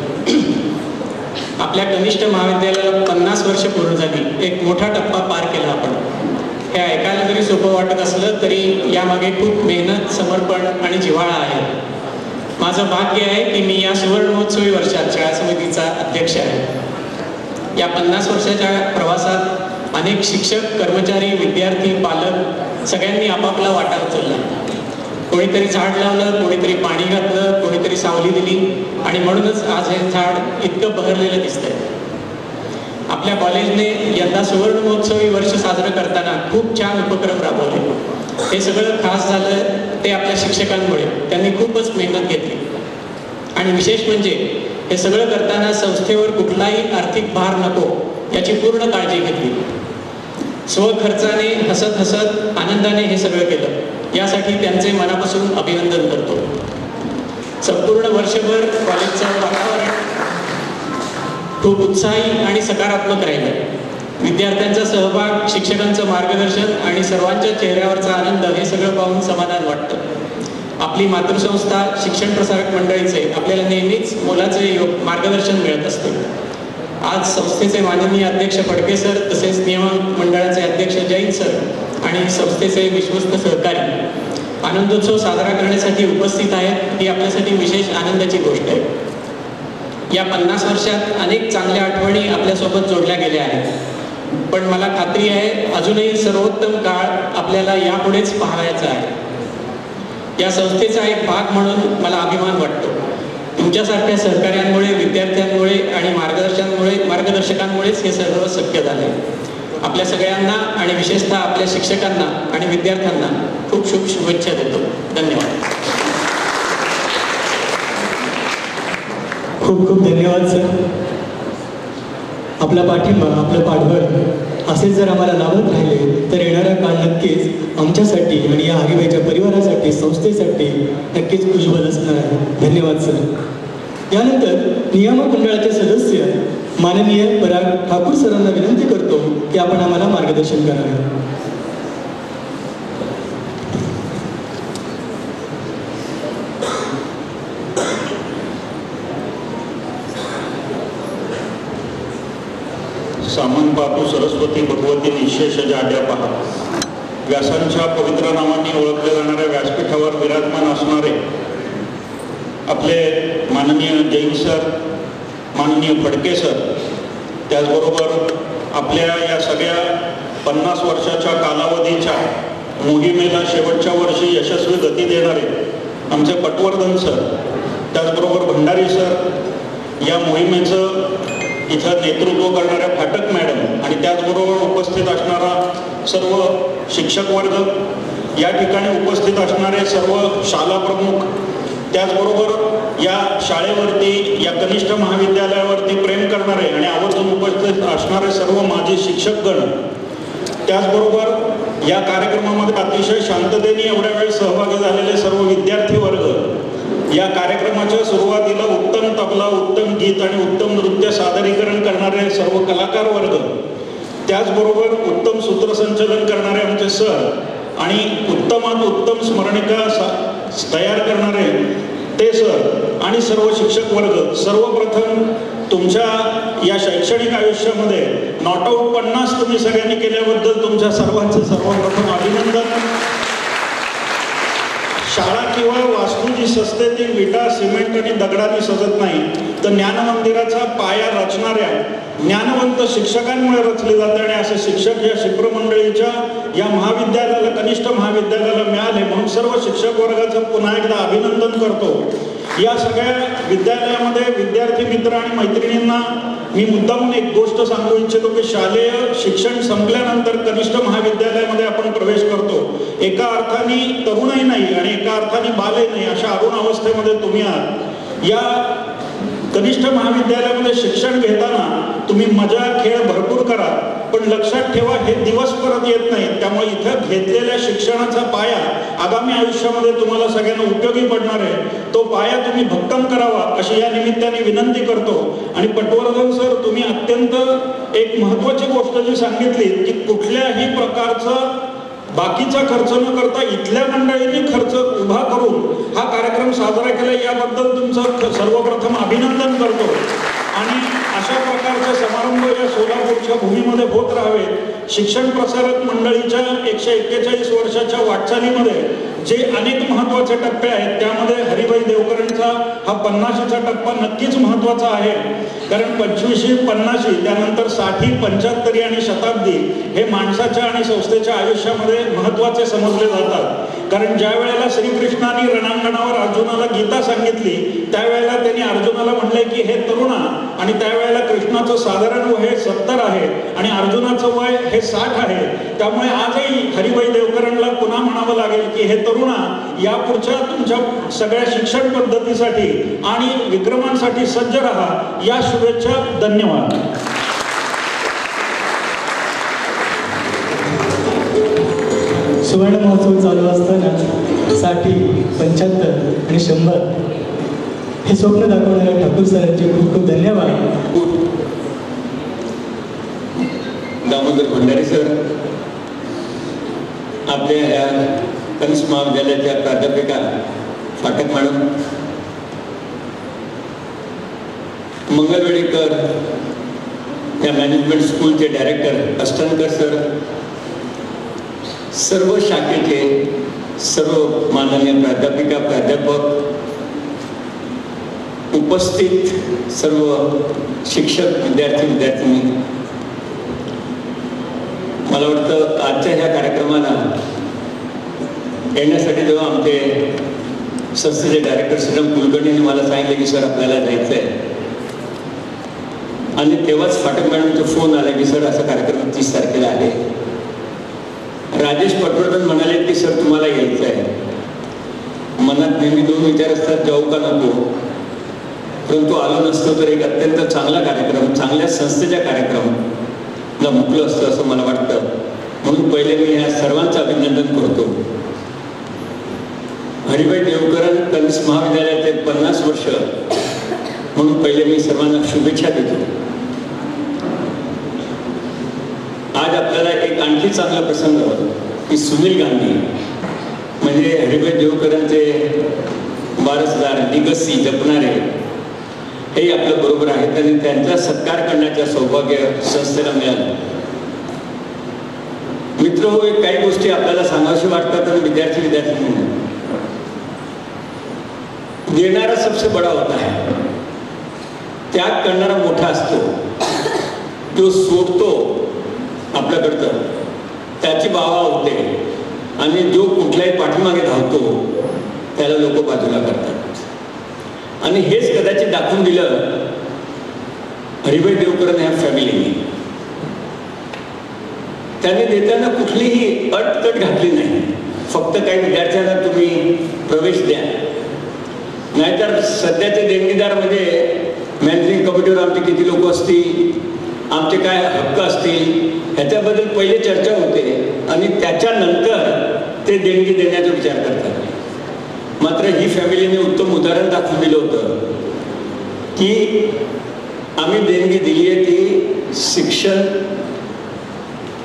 आपल्या कनिष्ठ महाविद्यालयाला 50 वर्ष पूर्ण झाली. एक मोठा टप्पा पार केला आपण. हे ऐकायला जरी सोपं वाटत असलं तरी यामागे खूप मेहनत, समर्पण आणि जिव्हाळा आहे. माझं भाग्य आहे की मी या सुवर्णमहोत्सवी वर्षात शाळा समितीचा अध्यक्ष आहे. या 50 वर्षाच्या प्रवासात अनेक शिक्षक, कर्मचारी, विद्यार्थी, पालक सगळ्यांनी आपापला वाटा उचलला. कोणीतरी झाड लावलं, कोणीतरी पाणी घातलं, कोणीतरी सावली दिली आणि म्हणूनच आज हे झाड इतकं बहरलेलं दिसतंय. आपल्या कॉलेजने यंदा सुवर्ण महोत्सवी वर्ष साजरं करताना खूप छान उपक्रम राबवले. हे सगळं खास झालं ते आपल्या शिक्षकांमुळे. त्यांनी खूपच मेहनत घेतली आणि विशेष म्हणजे हे सगळं करताना संस्थेवर कुठलाही आर्थिक भार नको याची पूर्ण काळजी घेतली. स्वखर्चाने हसत हसत आनंदाने हे सगळं केलं. यासाठी त्यांचे मनापासून अभिनंदन करतो. संपूर्ण वर्षभर कॉलेजचं वातावरण खूप उत्साही आणि सकारात्मक राहिलं. विद्यार्थ्यांचा सहभाग, शिक्षकांचं मार्गदर्शन आणि सर्वांच्या चेहऱ्यावरचा आनंद हे सगळं पाहून समाधान वाटतं. आपली मातृसंस्था शिक्षण प्रसारक मंडळीचे आपल्याला नेहमीच मोलाचे मार्गदर्शन मिळत असते. आज संस्थेचे माननीय अध्यक्ष फडके सर, तसेच नियामक मंडळाचे अध्यक्ष जैन सर आणि संस्थेचे विश्वस्त सहकारी आनंदोत्सव साजरा करण्यासाठी उपस्थित आहेत. ही आपल्यासाठी विशेष आनंदाची गोष्ट आहे. या 50 वर्षात अनेक चांगल्या आठवणी आपल्यासोबत जोडल्या गेल्या आहेत, पण मला खात्री आहे अजूनही सर्वोत्तम काळ आपल्याला यापुढेच पाहायचा आहे. या संस्थेचा एक भाग म्हणून मला अभिमान वाटतो. तुमच्यासारख्या सहकार्यांमुळे, विद्यार्थ्यांमुळे आणि मार्गदर्शकांमुळेच हे सर्व शक्य झाले. आपल्या सगळ्यांना आणि विशेषतः आपल्या शिक्षकांना आणि विद्यार्थ्यांना खूप खूप शुभेच्छा देतो. धन्यवाद. खूप खूप धन्यवाद सर. आपला पाठिंबा, आपलं पाठबळ असेच जर आम्हाला लाभत राहिले तर येणारा काळ नक्कीच आमच्यासाठी आणि या हरिभाईच्या परिवारासाठी, संस्थेसाठी नक्कीच उज्ज्वल असणार आहे. धन्यवाद सर. यानंतर नियामक मंडळाचे सदस्य माननीय पराग ठाकूर सरांना विनंती करतो की आपण आम्हाला मार्गदर्शन करावे. सामन पातू सरस्वती भगवती निशेष जाड्या पहा. व्यासांच्या पवित्र नावाने ओळखले जाणाऱ्या व्यासपीठावर विराजमान असणारे आपले माननीय जैन सर, माननीय फडके सर, त्याचबरोबर आपल्या या सगळ्या 50 वर्षाच्या कालावधीच्या मोहिमेला शेवटच्या वर्षी यशस्वी गती देणारे आमचे पटवर्धन सर, त्याचबरोबर भंडारी सर, या मोहिमेचं इथं नेतृत्व करणाऱ्या फाटक मॅडम आणि त्याचबरोबर उपस्थित असणारा सर्व शिक्षक वर्ग, या ठिकाणी उपस्थित असणारे सर्व शाळा प्रमुख, त्याचबरोबर या शाळेवरती, या कनिष्ठ महाविद्यालयावरती प्रेम करणारे आणि आवर्जून उपस्थित असणारे सर्व माजी शिक्षकगण, त्याचबरोबर या कार्यक्रमामध्ये अतिशय शांततेने एवढ्या वेळ सहभागी झालेले सर्व विद्यार्थी वर्ग, या कार्यक्रमाच्या सुरुवातीला उत्तम तबला, उत्तम गीत आणि उत्तम नृत्य सादरीकरण करणारे सर्व कलाकार वर्ग, त्याचबरोबर उत्तम सूत्रसंचलन करणारे आमचे सर आणि उत्तमात उत्तम स्मरणिका तयार करणारे ते सर आणि सर्व शिक्षक वर्ग, सर्वप्रथम तुमच्या या शैक्षणिक आयुष्यामध्ये नॉट आउट 50 तुम्ही सगळ्यांनी केल्याबद्दल तुमच्या सर्वांचं सर्वप्रथम अभिनंदन. शाळा किंवा वास्तू जी सजते ती विटा, सिमेंट आणि दगडाने सजत नाही, तर ज्ञानमंदिराचा पाया रचणाऱ्या ज्ञानवंत शिक्षकांमुळे रचले जाते आणि असे शिक्षक या शिप्रमंडळीच्या या महाविद्यालयाला, कनिष्ठ महाविद्यालयाला मिळाले, म्हणून सर्व शिक्षक वर्गाचं पुन्हा एकदा अभिनंदन करतो. या सगळ्या विद्यालयामध्ये विद्यार्थी मित्र आणि मैत्रिणींना मी मुद्दामून एक गोष्ट सांगू इच्छितो की शालेय शिक्षण संपल्यानंतर कनिष्ठ महाविद्यालयामध्ये आपण प्रवेश करतो. एका अर्थाने तरुणही नाही आणि एका अर्थाने बालही नाही, अशा अरुण अवस्थेमध्ये तुम्ही आहात. या कनिष्ठ महाविद्यालयामध्ये शिक्षण घेताना तुम्ही मजा, खेळ भरपूर करा, पण लक्षात ठेवा हे दिवस परत येत नाहीत. त्यामुळे इथं घेतलेल्या शिक्षणाचा पाया आगामी आयुष्यामध्ये तुम्हाला सगळ्यांना उपयोगी पडणार आहे. तो पाया तुम्ही भक्कम करावा अशी या निमित्ताने विनंती करतो. आणि पटवर्धन सर, तुम्ही अत्यंत एक महत्त्वाची गोष्ट जी सांगितली की कुठल्याही प्रकारचं बाकीचा खर्च न करता इथल्या मंडळींनी खर्च उभा करून हा कार्यक्रम साजरा केला, याबद्दल तुमचं सर्वप्रथम अभिनंदन करतो. आणि अशा प्रकारचे समारंभ या सोलापूरच्या भूमीमध्ये होत राहावेत. शिक्षण प्रसारक मंडळीच्या 141 वर्षाच्या वाटचालीमध्ये जे अनेक महत्त्वाचे टप्पे आहेत, त्यामध्ये हरिभाई देवकरांचा हा 50शीचा टप्पा नक्कीच महत्त्वाचा आहे. कारण 25शी, 50शी, त्यानंतर 60, 75 आणि शताब्दी हे माणसाच्या आणि संस्थेच्या आयुष्यामध्ये महत्त्वाचे समजले जातात. कारण ज्या वेळेला श्रीकृष्णाने रणांगणावर अर्जुनाला गीता सांगितली, त्यावेळेला त्यांनी अर्जुनाला म्हणले की हे तरुणा, आणि त्यावेळेला कृष्ण कृष्णाचं साधारण वय हे 70 आहे आणि अर्जुनाचं वय हे 60 आहे. त्यामुळे आजही हरिभाई देवकरांना पुन्हा म्हणावं लागेल की हे तरुणा, यापुढच्या तुमच्या सगळ्या शिक्षण पद्धतीसाठी आणि विक्रमांसाठी सज्ज राहा. या शुभेच्छा. धन्यवाद. सुवर्ण महोत्सव चालू असताना 60, 75 आणि 100 हे स्वप्न दाखवणाऱ्या ठाकूर सरांचे खूप खूप धन्यवाद. दामोदर भंडारी सर, आपल्या या कनिष्ठ महाविद्यालयाच्या प्राध्यापिका फाटक मॅडम, मंगलवेडीकर या मॅनेजमेंट स्कूलचे डायरेक्टर अष्टनकर सर, सर्व शाखेचे सर्व माननीय प्राध्यापिका प्राध्यापक, उपस्थित सर्व शिक्षक विद्यार्थी विद्यार्थिनी, मला वाटतं आजच्या ह्या कार्यक्रमाला येण्यासाठी जेव्हा आमचे संस्थेचे डायरेक्टर श्रीराम कुलकर्णींनी मला सांगितलं की सर आपल्याला जायचं आहे, आणि तेव्हाच फाटक मॅडमचा फोन आला की सर असा कार्यक्रम 30 तारखेला आहे. राजेश पटवर्धन म्हणाले की सर तुम्हाला यायचं आहे. मनात नेहमी 2 विचार असतात, जाऊ का नको, परंतु आलो नसतो तर एक अत्यंत चांगला कार्यक्रम, चांगल्या संस्थेच्या कार्यक्रमला मुकलं असतं असं मला वाटतं. म्हणून पहिले मी या सर्वांचं अभिनंदन करतो. हरिभाई देवकरण कनिष्ठ महाविद्यालयाचे 50 वर्ष म्हणून पहिले मी सर्वांना शुभेच्छा देतो. आज आपल्याला एक आणखी चांगला प्रसंग की सुनील गांधी म्हणजे हरिभाई देवकरांचे वारसदार, लिगसी जपणारे हे आपल्या बरोबर आहेत आणि त्यांचा सत्कार करण्याचं सौभाग्य संस्थेला मिळालं. मित्र हो, काही गोष्टी आपल्याला सांगाव्याशी वाटतात आणि विद्यार्थी विद्यार्थी देणारा सबसे बडा होता है, त्याग करणारा मोठा असतो. जो सोडतो आपल्याकडचं त्याची बावा होते आणि जो कुठल्याही पाठीमागे धावतो त्याला लोक बाजूला करतात. आणि हेच कदाचित दाखवून दिलं हरिभाई देवकरण ह्या फॅमिलीने. त्याने देताना कुठलीही अटकट घातली नाही. फक्त काही विद्यार्थ्यांना तुम्ही प्रवेश द्या, नाहीतर सध्याचे देणगीदार म्हणजे मॅनेजिंग कमिटीवर आमचे किती लोक असतील, आमचे काय हक्क असतील ह्याच्याबद्दल पहिले चर्चा होते आणि त्याच्यानंतर ते देणगी देण्याचा विचार करतात. मात्र ही फॅमिलीने उत्तम उदाहरण दाखवून दिलं होतं की आम्ही देणगी दिली आहे ती शिक्षण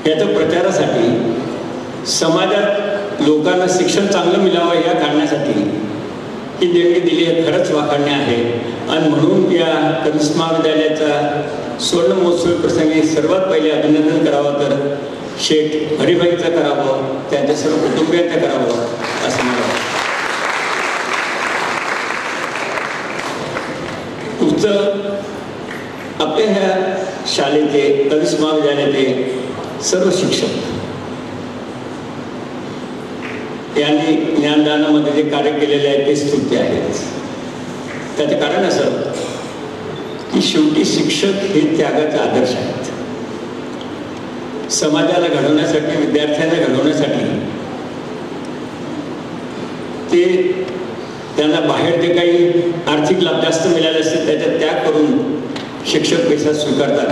याच्या प्रचारासाठी, समाजात लोकांना शिक्षण चांगलं मिळावं या कारणासाठी ही देणगी दिली आहे. खरंच वाखाणणे आहे. आणि म्हणून या कनिष्ठ महाविद्यालयाचा स्वर्ण महोत्सवी प्रसंगी सर्वात पहिले अभिनंदन करावं तर शेठ हरिभाईचं करावं, त्यांच्या सर्व कुटुंबियांचं करावं असं मला वाटतं. पुढचं आपल्या ह्या शाळेचे कनिष्ठ महाविद्यालयाचे सर्व शिक्षक यांनी ज्ञानदानामध्ये जे कार्य केलेले आहे ते स्तुत्य आहेत. त्याचं कारण असं की शेवटी शिक्षक हे त्यागाचे आदर्श आहेत. समाजाला घडवण्यासाठी, विद्यार्थ्यांना घडवण्यासाठी ते त्यांना बाहेर जे काही आर्थिक लाभ जास्त मिळाले असते त्याच्यात त्याग करून शिक्षक पैसा स्वीकारतात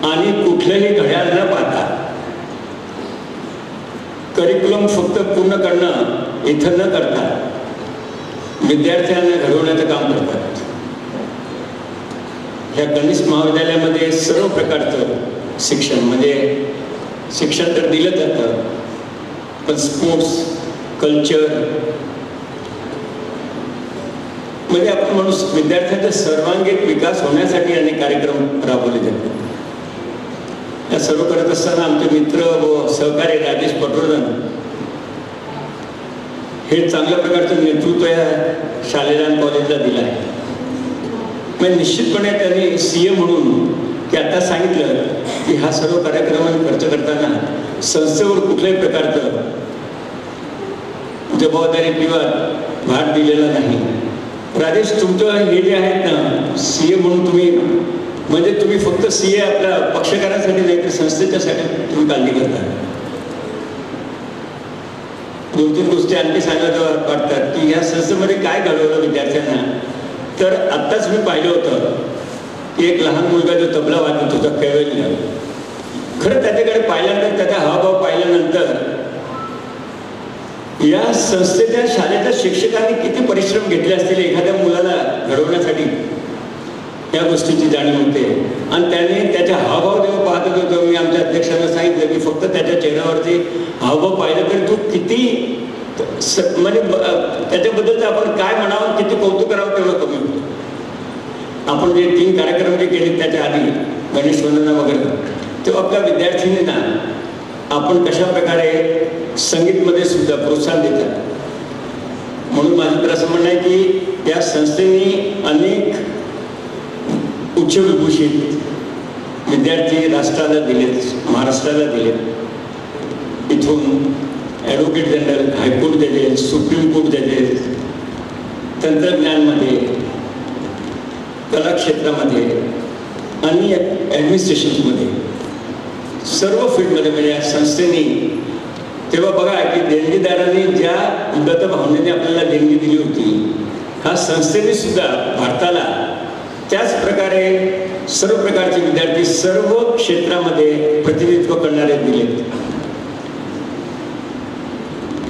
आणि कुठलंही घड्याळ न पाहता करिक्युलम फक्त पूर्ण करणं इथं न करता विद्यार्थ्यांना घडवण्याचं काम करतात. ह्या कनिष्ठ महाविद्यालयामध्ये सर्व प्रकारचं शिक्षण म्हणजे शिक्षण तर दिलं जातं, पण स्पोर्ट्स, कल्चर म्हणजे आपण म्हणू विद्यार्थ्यांचा सर्वांगीण विकास होण्यासाठी अनेक कार्यक्रम राबवले जातात. या सर्व करत असताना आमचे मित्र व सहकारी राजेश पटवर्धन हे चांगल्या प्रकारचं नेतृत्व या शाळेला आणि कॉलेजला दिलं आहे. म्हणजे निश्चितपणे त्यांनी CA म्हणून की आता सांगितलं की हा सर्व कार्यक्रम खर्च करताना संस्थेवर कुठल्याही प्रकारचं जबाबदारी किंवा भार दिलेला नाही. राजेश, तुमचं हे जे आहेत ना CA म्हणून तुम्ही, म्हणजे तुम्ही फक्त CA आपल्या पक्षकारासाठी नाही तर संस्थेच्यासाठी तुम्ही काळजी करता. 2-3 गोष्टी आणखी सांगायला वाटतात की या संस्थेमध्ये काय घडवलं विद्यार्थ्यांना. तर आत्ताच मी पाहिलं होतं की एक लहान मुलगा जो तबला वाजवत होता कैवल्य, खरं त्याच्याकडे पाहिल्यानंतर, त्याचा हावभाव पाहिल्यानंतर या संस्थेच्या शाळेच्या शिक्षकांनी किती परिश्रम घेतले असतील एखाद्या मुलाला घडवण्यासाठी, या गोष्टीची जाणीव होते. आणि त्याने त्याचे हावभाव जेव्हा पाहत होतो, मी आमच्या अध्यक्षांना सांगितलं की फक्त त्याच्या चेहऱ्यावरचे हावभाव पाहिलं तरी तू किती म्हणजे त्याच्याबद्दलचं आपण काय म्हणावं, किती कौतुक करावं तेवढं कमी होतं. आपण जे 3 कार्यक्रम जे केले त्याच्या आधी गणेश वंदना वगैरे, तेव्हा आपल्या विद्यार्थ्यांना आपण कशा प्रकारे संगीतमध्ये सुद्धा प्रोत्साहन देतात. म्हणून माझं तर असं म्हणणं आहे की या संस्थेने अनेक उच्चविभूषित विद्यार्थी राष्ट्राला दिलेत, महाराष्ट्राला दिलेत. इथून ॲडव्होकेट जनरल, हायकोर्ट जजेस, सुप्रीम कोर्ट जजेस, तंत्रज्ञानमध्ये, कला क्षेत्रामध्ये आणि ॲडमिनिस्ट्रेशनमध्ये, सर्व फील्डमध्ये म्हणजे या संस्थेने, तेव्हा बघा की देणगीदारांनी ज्या उदात्त भावनेने आपल्याला देणगी दिली होती, ह्या संस्थेने सुद्धा भारताला त्याच प्रकारे सर्व प्रकारचे विद्यार्थी सर्व क्षेत्रामध्ये प्रतिनिधित्व करणारे दिलेत.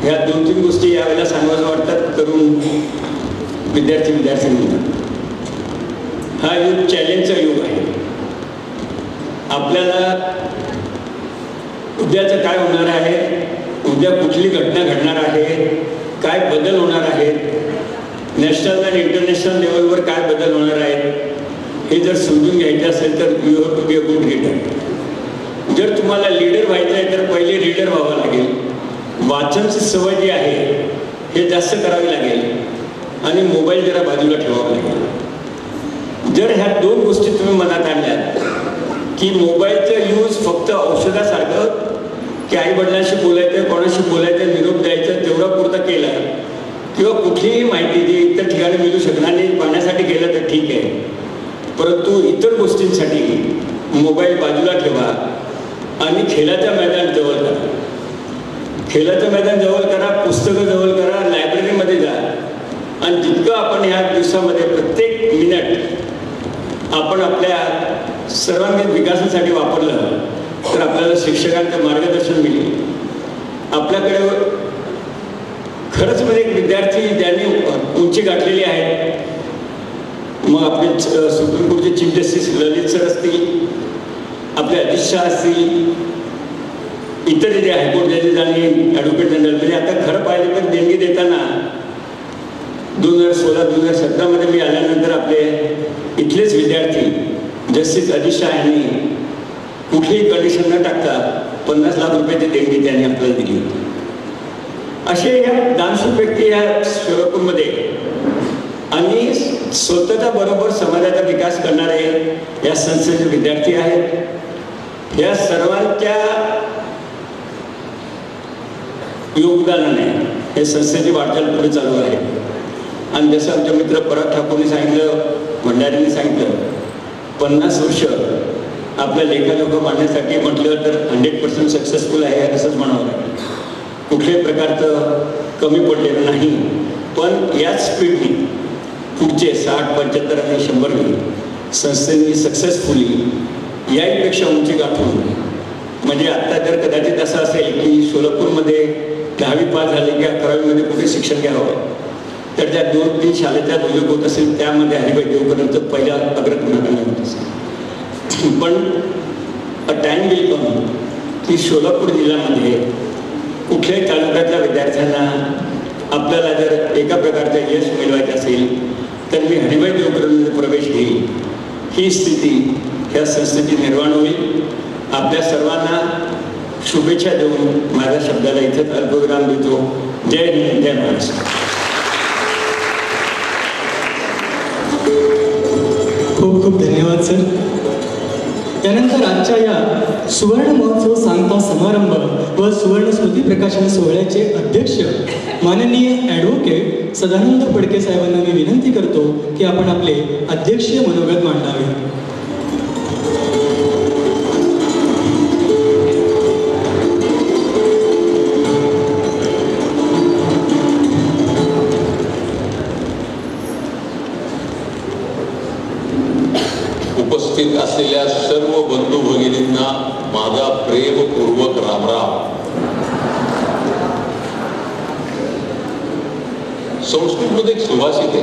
ह्या 2-3 गोष्टी यावेळेला सांगायला वाटतात तरुण विद्यार्थ्यांना. हा युग चॅलेंजचा युग आहे. आपल्याला उद्याचं काय होणार आहे, उद्या कुठली घटना घडणार आहे, काय बदल होणार आहेत, नॅशनल आणि इंटरनॅशनल लेवलवर काय बदल होणार आहेत, हे जर समजून घ्यायचं असेल तर you have to be a good leader. जर तुम्हाला लीडर व्हायचं आहे तर पहिले लीडर व्हावं लागेल. वाचनची सवय जी आहे हे जास्त करावी लागेल आणि मोबाईल जरा बाजूला ठेवावा लागेल. जर ह्या 2 गोष्टी तुम्ही मनात आणल्यात की मोबाईलचा यूज फक्त औषधासारखं की आई वडिलांशी बोलायचं, कोणाशी बोलायचं, निरोप द्यायचं तेवढा पुरता केला, किंवा कुठलीही माहिती जी इतर ठिकाणी मिळू शकणार नाही पाहण्यासाठी केलं तर ठीक आहे, परंतु इतर गोष्टींसाठी मोबाईल बाजूला ठेवा आणि खेळाचं मैदान जवळ करा. खेळाचं मैदान जवळ करा, पुस्तकं जवळ करा, लायब्ररीमध्ये जा. आणि जितकं आपण ह्या दिवसामध्ये प्रत्येक मिनिट आपण आपल्या सर्वांगीण विकासासाठी वापरलं तर आपल्याला शिक्षकांचं मार्गदर्शन मिळेल. आपल्याकडे खरंच म्हणजे एक विद्यार्थी ज्यांनी उंची गाठलेली आहे, मग आपले सुप्रीम कोर्टचे चीफ जस्टिस ललित सर असतील, आपले अजित शाह असतील, इतर जे हायकोर्ट जजेस आणि ॲडव्होकेट जनरल, म्हणजे आता खरं पाहिलं तर देणगी देताना 2016-2017 मध्ये मी आल्यानंतर आपले इथलेच विद्यार्थी जस्टिस अजित शाह यांनी कुठलीही कंडिशन न टाकता 50 लाख रुपयाची देणगी त्यांनी आपल्याला दिली होती. असे या दानशूर व्यक्ती या सोलापूरमध्ये आणि स्वतःच्या बरोबर समाजाचा विकास करणारे या संस्थेचे विद्यार्थी आहेत. या सर्वांच्या योगदानाने हे संस्थेची वाटचाल पुढे चालू आहे. आणि जसं आमचे मित्र पराग ठाकूरने सांगितलं, भंडारींनी सांगितलं, 50 वर्ष आपल्या लेखाजोखा मांडण्यासाठी म्हटलं तर 100% सक्सेसफुल आहे असंच म्हणावं लागेल. कुठल्याही प्रकारचं कमी पडलेलं नाही. पण याच स्पीडने पुढचे 60, 75 आणि 100 संस्थेने सक्सेसफुली याहीपेक्षा उंची गाठून, म्हणजे आत्ता जर कदाचित असं असेल की सोलापूरमध्ये 10वी पास झाले की 11वीमध्ये कुठे शिक्षण घ्यावं, तर त्या 2-3 शाळेच्या उद्योग होत असेल त्यामध्ये हरिभाई देवकरांचं पहिला अग्रक्रमांक होत असेल. पण अ टाइम विल कम की सोलापूर जिल्ह्यामध्ये कुठल्याही तालुक्यातल्या विद्यार्थ्यांना आपल्याला जर एका प्रकारचं यश मिळवायचं असेल तर मी हरिभाई देवकरांमध्ये प्रवेश घेईल, ही स्थिती ह्या संस्थेची निर्माण होईल. आपल्या सर्वांना शुभेच्छा देऊन माझ्या शब्दाला इथेच अल्पविराम देतो. जय हिंद, जय महाराष्ट्र. खूप खूप धन्यवाद सर. त्यानंतर आजच्या या सुवर्ण महोत्सव सांगता समारंभ व सुवर्ण स्मृती प्रकाशन सोहळ्याचे अध्यक्ष माननीय ॲडव्होकेट सदानंद फडके साहेबांना मी विनंती करतो की आपण आपले अध्यक्षीय मनोगत मांडावे. उपस्थित असलेल्या सर्व बंधू भगिनींना माझा प्रेमपूर्वक रामराम. संस्कृतमध्ये एक सुभाषित आहे,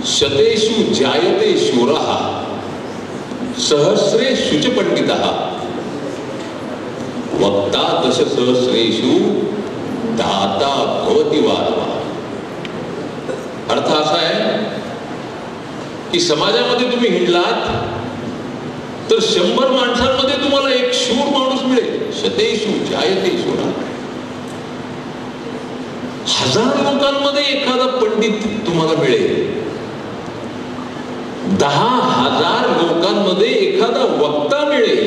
शतेषु जायते शूरः सहस्रे शुचपंडितः वक्ता दशसहस्रेषु दाता भवति वारवा. अर्थ असा आहे की समाजामध्ये तुम्ही हिंडलात तर 100 माणसांमध्ये तुम्हाला एक शूर माणूस मिळेल. शतेषु जायते शूरः. 1000 लोकांमध्ये एखादा पंडित तुम्हाला मिळेल. 10,000 लोकांमध्ये एखादा वक्ता मिळेल.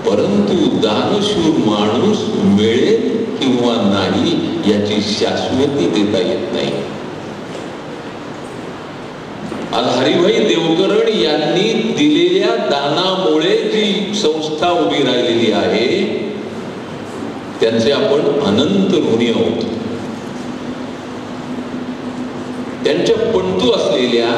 परंतु दानशूर माणूस मिळेल किंवा नाही याची शाश्वती देता येत नाही. आज हरिभाई देवकरण यांनी दिलेल्या दानामुळे जी संस्था उभी राहिलेली आहे त्यांचे आपण अनंत ऋणी आहोत. त्यांच्या पंतू असलेल्या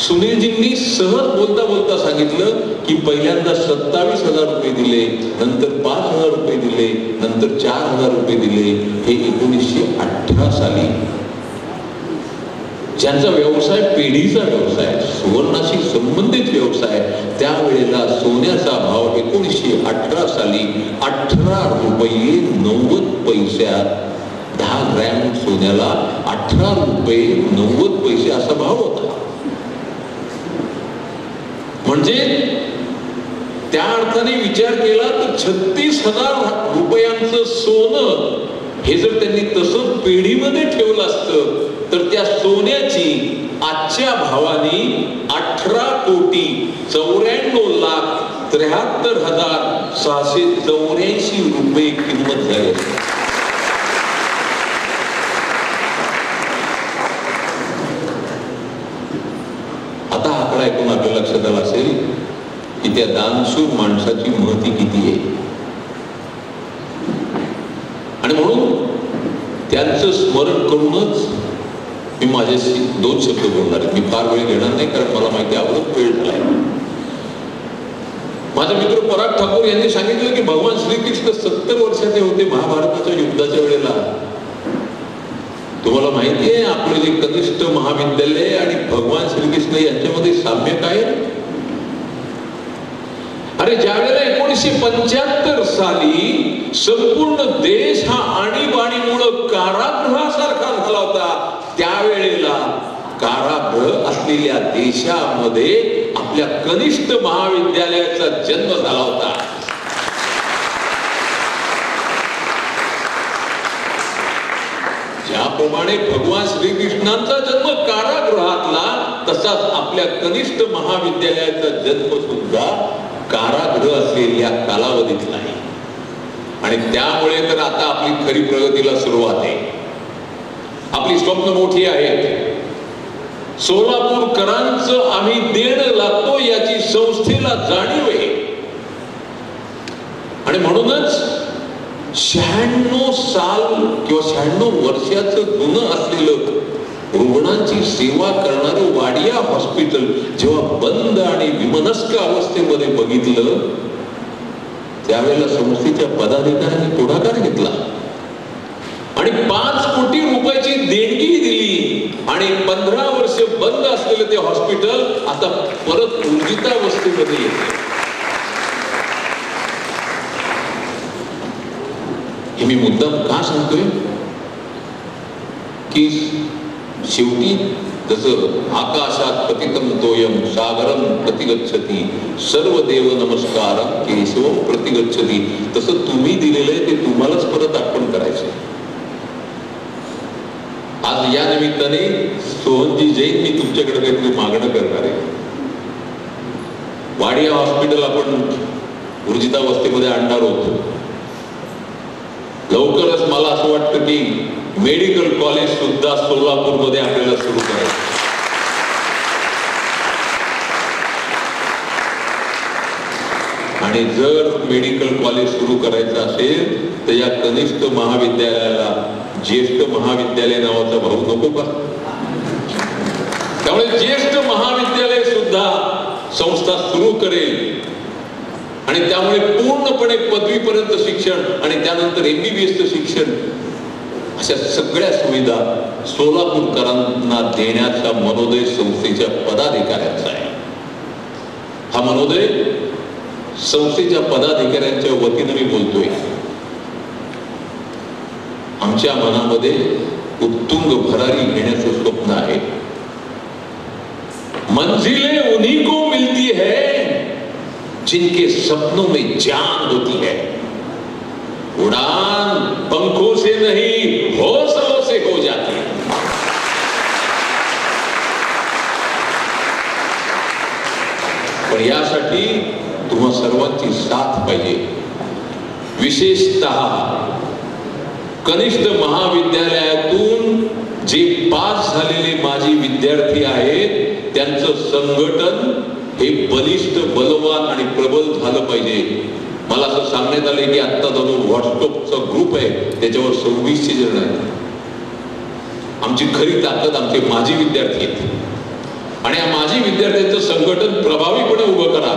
सुनीलजींनी सहज बोलता बोलता सांगितलं की पहिल्यांदा 27,000 रुपये दिले, नंतर 5,000 रुपये दिले, नंतर 4,000 रुपये दिले. हे 1918 साली ज्यांचा व्यवसाय पेढीचा व्यवसाय, सुवर्णाशी संबंधित व्यवसाय, त्यावेळेला सोन्याचा भाव 1918 साली 18 रुपये 90 पैशात 10 ग्रॅम सोन्याला 18 रुपये 90 पैसे असा भाव होता. म्हणजे त्या अर्थाने विचार केला तर 36,000 रुपयांचं सोनं हे जर त्यांनी तसं पेढीमध्ये ठेवलं असतं तर त्या सोन्याची आजच्या भावाने 18,94,73,684 रुपये किंमत झाली. आता आकडा ऐकून आपल्या लक्षात आला असेल की त्या दानशूर माणसाची महती किती आहे. आणि म्हणून त्यांचं स्मरण करूनच मी माझ्याशी 2 शब्द बोलणार आहे. मी फार वेळ घेणार नाही कारण मला माहिती आवडत वेळ झालाय. माझा मित्र पराग ठाकूर यांनी सांगितलं की भगवान श्रीकृष्ण 70 वर्षाचे होते महाभारताच्या युद्धाच्या वेळेला. तुम्हाला माहिती आहे आपलं जे कनिष्ठ महाविद्यालय आणि भगवान श्रीकृष्ण यांच्यामध्ये साम्य काय? अरे ज्या वेळेला 1975 साली संपूर्ण देश हा आणीबाणीमुळे कारागृहासारखा झाला होता, त्यावेळेला कारागृह असलेल्या देशामध्ये आपल्या कनिष्ठ महाविद्यालयाचा जन्म झाला होता. ज्याप्रमाणे भगवान श्रीकृष्णांचा जन्म कारागृहातला, तसाच आपल्या कनिष्ठ महाविद्यालयाचा जन्म सुद्धा कारागृह असलेल्या कालावधीतला आहे. आणि त्यामुळे तर आता आपली खरी प्रगतीला सुरुवात आहे. आपली स्वप्न मोठी आहेत. सोलापूरकरांचं आम्ही देणं लागतो याची संस्थेला जाणीव आहे. आणि म्हणूनच 96 साल किंवा 96 वर्षाचं जुनं असलेलं रुग्णांची सेवा करणारं वाडिया हॉस्पिटल जेव्हा बंद आणि विमनस्क अवस्थेमध्ये बघितलं त्यावेळेला संस्थेच्या पदाधिकाऱ्यांनी पुढाकार घेतला आणि 5 कोटी रुपयाची देणगी दिली आणि 15 वर्ष बंद असलेलं ते हॉस्पिटल आता परत ऊर्जितावस्थेमध्ये येते. हे मी मुद्दाम का सांगतोय की शेवटी जसं आकाशात पतितं तोयम सागरं प्रतिगच्छति सर्व देव नमस्कारं केशवं प्रतिगच्छति, तसं तुम्ही दिलेलं आहे ते तुम्हालाच परत अर्पण करायचं. आज आज या निमित्ताने सोहनजी जैन मी तुमच्याकडे काहीतरी मागणं करणार आहे. वाडिया हॉस्पिटल आपण ऊर्जिता वस्तीमध्ये आणणार होतो. लवकरच मला असं वाटतं की मेडिकल कॉलेज सुद्धा सोलापूरमध्ये आपल्याला सुरू करायचं. आणि जर मेडिकल कॉलेज सुरू करायचं असेल तर या कनिष्ठ महाविद्यालयाला ज्येष्ठ महाविद्यालय नावाचा भाऊ नको का? त्यामुळे ज्येष्ठ महाविद्यालय सुद्धा संस्था सुरू करेल आणि त्यामुळे पूर्णपणे पदवीपर्यंत शिक्षण आणि त्यानंतर MBBSचं शिक्षण अशा सगळ्या सुविधा सोलापूरकरांना देण्याचा मनोदय संस्थेच्या पदाधिकाऱ्यांचा आहे. हा मनोदय संस्थेच्या पदाधिकाऱ्यांच्या वतीनं मी बोलतोय. आमच्या मनामध्ये उत्तुंग भरारी घेण्याचं स्वप्न आहे. मंजिलें उन्हीं को मिलती है जिनके सपनों में जान होती है. उड़ान पंखों से नहीं हौसलों से हो जाती है. पण यासाठी तुम्हा सर्वांची साथ पाहिजे. विशेषतः कनिष्ठ महाविद्यालयातून जे पास झालेले माजी विद्यार्थी आहेत त्यांचं संघटन हे बलिष्ठ बलवान आणि प्रबल झालं पाहिजे. मला असं सांगण्यात आलंय की आत्ता जो व्हॉट्सअपचा ग्रुप आहे त्याच्यावर 2600 जण आहेत. आमची खरी ताकद आमचे माजी विद्यार्थी आहेत आणि या माजी विद्यार्थ्यांचं संघटन प्रभावीपणे उभं करा.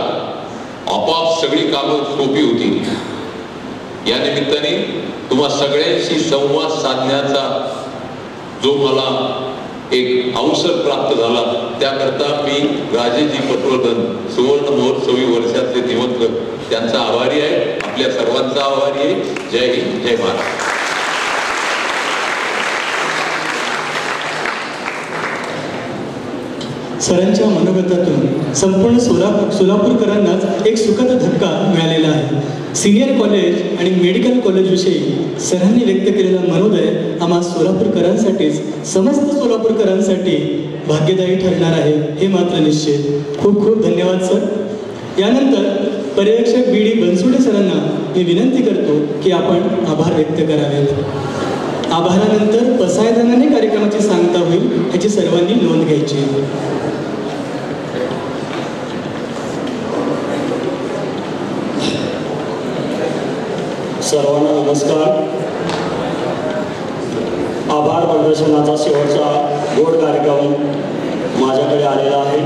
आपोआप सगळी कामं सोपी होती. या निमित्ताने तुम्हा सगळ्यांशी संवाद साधण्याचा जो मला एक अवसर प्राप्त झाला त्याकरता मी राजेजी पटवर्धन सुवर्ण महोत्सवी वर्षातले निमंत्रक त्यांचा आभारी आहे. आपल्या सर्वांचा आभारी आहे. जय हिंद, जय महाराष्ट्र. सरांच्या मनोगतातून संपूर्ण सोलापूरकरांनाच एक सुखद धक्का मिळालेला आहे. सिनियर कॉलेज आणि मेडिकल कॉलेजविषयी सरांनी व्यक्त केलेला मनोदय आम्हा सोलापूरकरांसाठीच समस्त सोलापूरकरांसाठी भाग्यदायी ठरणार आहे हे मात्र निश्चित. खूप खूप धन्यवाद सर. यानंतर पर्यवेक्षक BD बनसोडे सरांना मी विनंती करतो की आपण आभार व्यक्त करावेत. आभारानंतर पसायदानाने कार्यक्रमाची सांगता होईल ह्याची सर्वांनी नोंद घ्यायची. सर्वांना नमस्कार. आभार प्रदर्शनाचा शेवटचा गोड कार्यक्रम माझ्याकडे आलेला आहे.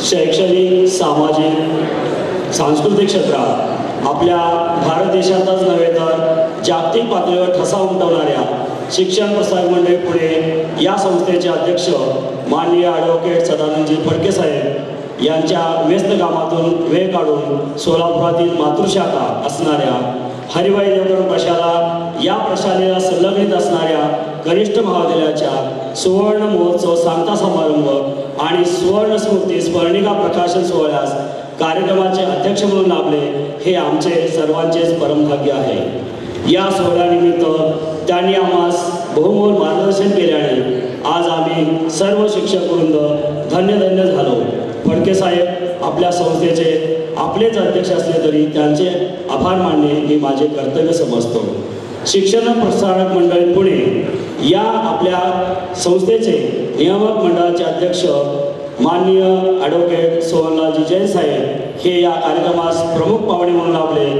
शैक्षणिक, सामाजिक, सांस्कृतिक क्षेत्रात आपल्या भारत देशातच नव्हे तर जागतिक पातळीवर ठसा उमटवणाऱ्या शिक्षण प्रसारक मंडळ पुणे या संस्थेचे अध्यक्ष माननीय ॲडव्होकेट सदानंदजी फडके साहेब यांच्या व्यस्त कामातून वेळ काढून सोलापुरातील मातृशाखा असणाऱ्या हरिभाई देवधर प्रशाला या प्रशालेला संलग्नित असणाऱ्या कनिष्ठ महाविद्यालयाच्या सुवर्ण महोत्सव सांगता समारंभ आणि सुवर्ण स्मृती स्मरणिका प्रकाशन सोहळ्यास कार्यक्रमाचे अध्यक्ष म्हणून लाभले हे आमचे सर्वांचेच परमभाग्य आहे. या सोहळ्यानिमित्त त्यांनी आम्हास बहुमोल मार्गदर्शन केल्याने आज आम्ही सर्व शिक्षक वृंद धन्य झालो. फडके साहेब आपल्या संस्थेचे आपलेच अध्यक्ष असले तरी त्यांचे आभार मानणे हे माझे कर्तव्य समजतो. शिक्षण प्रसारक मंडळ पुणे या आपल्या संस्थेचे नियामक मंडळाचे अध्यक्ष माननीय ॲडव्होकेट सोहनलालजी जैन साहेब हे या कार्यक्रमास प्रमुख पाहुणे म्हणून लाभले.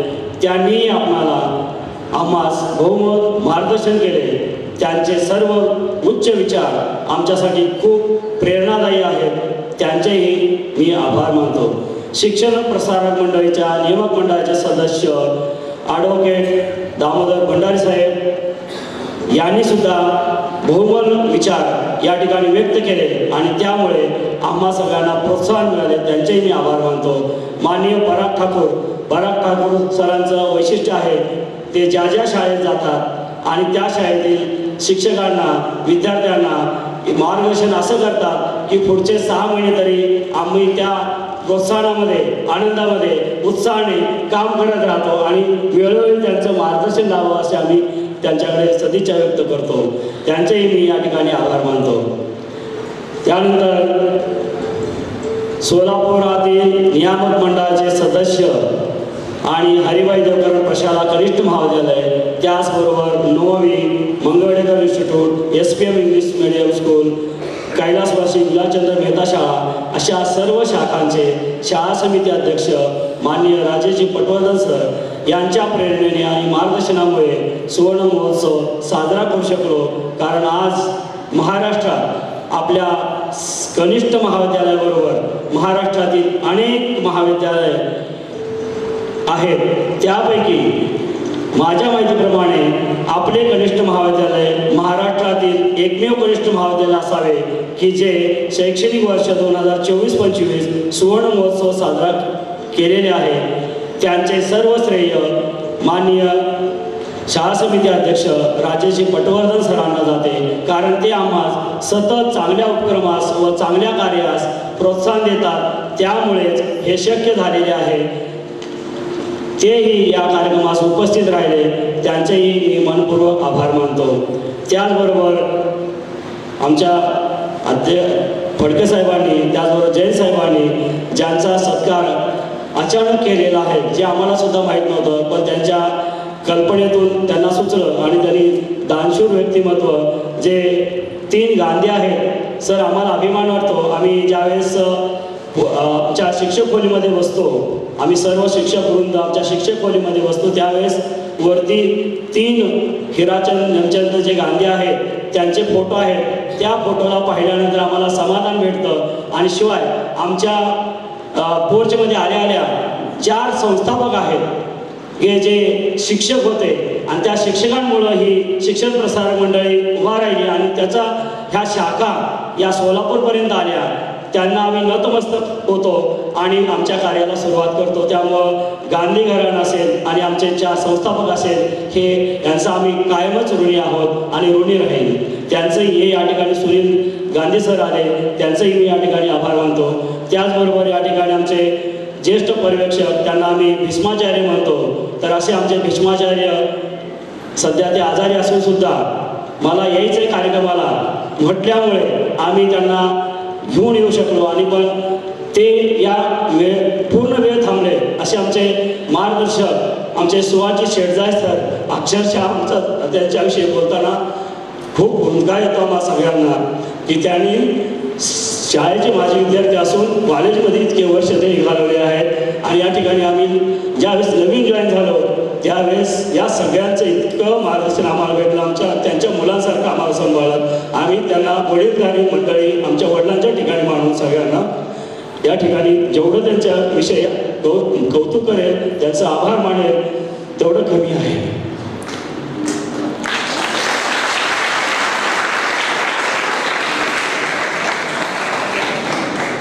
त्यांनी आम्हास बहुमोल मार्गदर्शन केले. त्यांचे सर्व उच्च विचार आमच्यासाठी खूप प्रेरणादायी आहेत. त्यांचेही मी आभार मानतो. शिक्षण प्रसारक मंडळीच्या नियामक मंडळाचे सदस्य ॲडव्होकेट दामोदर भंडारी साहेब यांनी सुद्धा बहुमोल विचार या ठिकाणी व्यक्त केले आणि त्यामुळे आम्हा सगळ्यांना प्रोत्साहन मिळाले. त्यांचेही मी आभार मानतो. माननीय पराग ठाकूर सरांचं वैशिष्ट्य आहे ते ज्या शाळेत जातात आणि त्या शाळेतील शिक्षकांना विद्यार्थ्यांना मार्गदर्शन असं करतात की पुढचे 6 महिने तरी आम्ही त्या प्रोत्साहनामध्ये आनंदामध्ये उत्साहाने काम करत राहतो आणि वेळोवेळी त्यांचं मार्गदर्शन लावावं असे आम्ही त्यांच्याकडे सदिच्छा व्यक्त करतो. त्यांचेही मी या ठिकाणी आभार मानतो. त्यानंतर सोलापुरातील नियामक मंडळाचे सदस्य आणि हरिभाई देवकरण प्रशाला कनिष्ठ महाविद्यालय, त्याचबरोबर नववी Mangalwedhekar Institute, SPM English Medium School, कैलासवासी विलासचंद्र मेहता शाळा अशा सर्व शाखांचे शाळा समिती अध्यक्ष माननीय राजेशजी पटवर्धन सर यांच्या प्रेरणेने आणि मार्गदर्शनामुळे सुवर्ण महोत्सव साजरा करू शकलो. कारण आज महाराष्ट्रात आपल्या कनिष्ठ महाविद्यालयाबरोबर महाराष्ट्रातील अनेक महाविद्यालय आहेत. त्यापैकी माझ्या माहितीप्रमाणे आपले कनिष्ठ महाविद्यालय महाराष्ट्रातील एकमेव कनिष्ठ महाविद्यालय असावे की जे शैक्षणिक वर्ष 2024-25 सुवर्ण महोत्सव साजरा केलेले आहे. त्यांचे सर्व श्रेय माननीय शाळा समिती अध्यक्ष राजेशजी पटवर्धन सरांना जाते. कारण ते आम्हाला सतत चांगल्या उपक्रमास व चांगल्या कार्यास प्रोत्साहन देतात. त्यामुळेच हे शक्य झालेले आहे. तेही या कार्यक्रमास उपस्थित राहिले, त्यांचेही मी मनपूर्वक आभार मानतो. त्याचबरोबर आमच्या फडके साहेबांनी, त्याचबरोबर जैन साहेबांनी ज्यांचा सत्कार अचानक केलेला आहे, जे आम्हाला सुद्धा माहीत नव्हतं, पण त्यांच्या कल्पनेतून त्यांना सुचलं आणि त्यांनी दानशूर व्यक्तिमत्व जे 3 गांधी आहेत. सर, आम्हाला अभिमान वाटतो. आम्ही ज्यावेळेस आमच्या शिक्षक खोलीमध्ये बसतो, आम्ही सर्व शिक्षक वृंद आमच्या शिक्षक खोलीमध्ये बसतो, त्यावेळेस वरती 3 हिराचंद नेमचंद जे गांधी आहेत त्यांचे फोटो आहेत. त्या फोटोला पाहिल्यानंतर आम्हाला समाधान भेटतं. आणि शिवाय आमच्या पोर्चमध्ये आल्या 4 संस्थापक आहेत हे जे शिक्षक होते आणि त्या शिक्षकांमुळं ही शिक्षण प्रसारक मंडळी उभा राहिली आणि त्याचा ह्या शाखा या सोलापूरपर्यंत आल्या. त्यांना आम्ही नतमस्तक होतो आणि आमच्या कार्याला सुरुवात करतो. त्यामुळं गांधी घराणं असेल आणि आमचे 4 संस्थापक असेल, हे यांचा आम्ही कायमच ऋणी आहोत आणि ऋणी राहील. त्यांचंही हे या ठिकाणी सुनील गांधी सर आले, त्यांचंही मी या ठिकाणी आभार मानतो. त्याचबरोबर या ठिकाणी आमचे ज्येष्ठ पर्यवेक्षक, त्यांना आम्ही भीष्माचार्य म्हणतो. तर असे आमचे भीष्माचार्य सध्या ते आजारी असून सुद्धा मला यायचे कार्यक्रमाला म्हटल्यामुळे आम्ही त्यांना घेऊन येऊ शकलो आणि पण ते या पूर्ण वेळ थांबले. असे आमचे मार्गदर्शक आमचे सुहाजी शेटजाय सर, अक्षरशः आमचं त्यांच्याविषयी बोलताना खूप भूमिका येतो आम्हा सगळ्यांना की त्यांनी शाळेचे माजी विद्यार्थी असून कॉलेजमध्ये इतके वर्ष ते घालवले आहेत. आणि या ठिकाणी आम्ही ज्यावेळेस नवीन जॉईन झालो त्यावेळेस या सगळ्यांचं इतकं मार्गदर्शन आम्हाला भेटलं. त्यांच्या मुलांसारखं आम्हाला सांभाळत. आम्ही त्यांना वडीलधारी मंडळी आमच्या वडिलांच्या ठिकाणी मानून सगळ्यांना या ठिकाणी जेवढं त्यांच्याविषयी कौतुक करेल, त्यांचा आभार मानेल, तेवढं कमी आहे.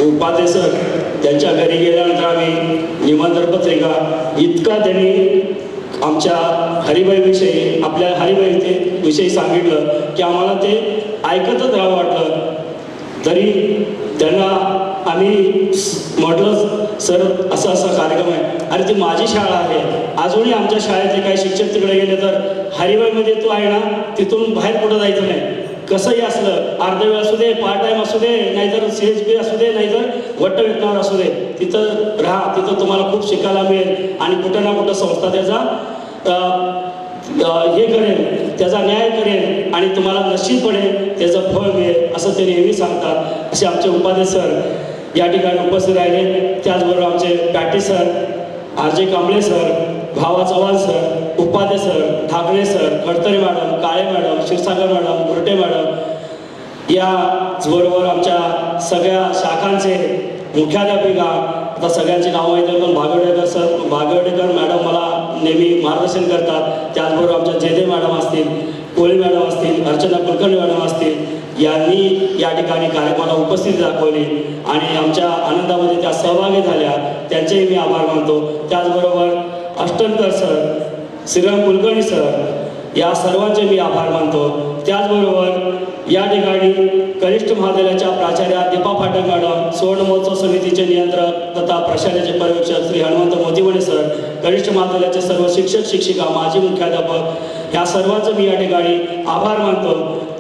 उपाध्ये सर, त्यांच्या घरी गेल्यानंतर आम्ही निमंत्रण पत्रिका इतका त्यांनी आमच्या हरिभाईविषयी, आपल्या हरिभाई विषयी सांगितलं की आम्हाला ते ऐकतच राहावं वाटलं. तरी त्यांना आम्ही म्हटलं, सर असा असा कार्यक्रम आहे. अरे ती माझी शाळा आहे. अजूनही आमच्या शाळेतले काही शिक्षक तिकडे गेले तर हरिभाईमध्ये तू आहे ना, तिथून बाहेर कुठं जायचं नाही. कसंही असलं, अर्ध वेळ असू दे, पार्ट टाईम असू दे, नाहीतर CHP असू दे, नाहीतर वट्टविकनावर असू दे, तिथं राहा. तिथं तुम्हाला खूप शिकायला मिळेल आणि कुठं ना कुठं संस्था त्याचा हे करेल, त्याचा न्याय करेल आणि तुम्हाला नशीबपणे त्याचं फळ मिळेल, असं ते नेहमी सांगतात. असे आमचे उपाध्ये सर या ठिकाणी उपस्थित राहिले. त्याचबरोबर आमचे पॅटी sir, RJ Kamble sir, Bhava Chavan sir, Upadhye sir, Thackeray sir, Khadtare madam, Kale madam, Kshirsagar madam, Gurte madam, याचबरोबर आमच्या सगळ्या शाखांचे मुख्याध्यापिका, आता सगळ्यांची नावं माहिती पण भागवडेकर मॅडम मला नेहमी मार्गदर्शन करतात. त्याचबरोबर आमच्या जयदेव मॅडम असतील, कोळी मॅडम असतील, अर्चना कुलकर्णी मॅडम असतील, यांनी या ठिकाणी कार्यक्रमाला उपस्थिती दाखवली आणि आमच्या आनंदामध्ये त्या सहभागी झाल्या. त्यांचेही मी आभार मानतो. त्याचबरोबर अष्टनकर सर, श्रीराम कुलकर्णी सर, या सर्वांचे मी आभार मानतो. त्याचबरोबर या ठिकाणी कनिष्ठ महाविद्यालयाच्या प्राचार्या दीपा फाटक मॅडम, सुवर्ण महोत्सव समितीचे नियंत्रक तथा प्रशालेचे पर्यवेक्षक श्री हनुमंत मोतीवणे सर, कनिष्ठ महाविद्यालयाचे सर्व शिक्षक शिक्षिका, माजी मुख्याध्यापक या सर्वांचं मी या ठिकाणी आभार मानतो.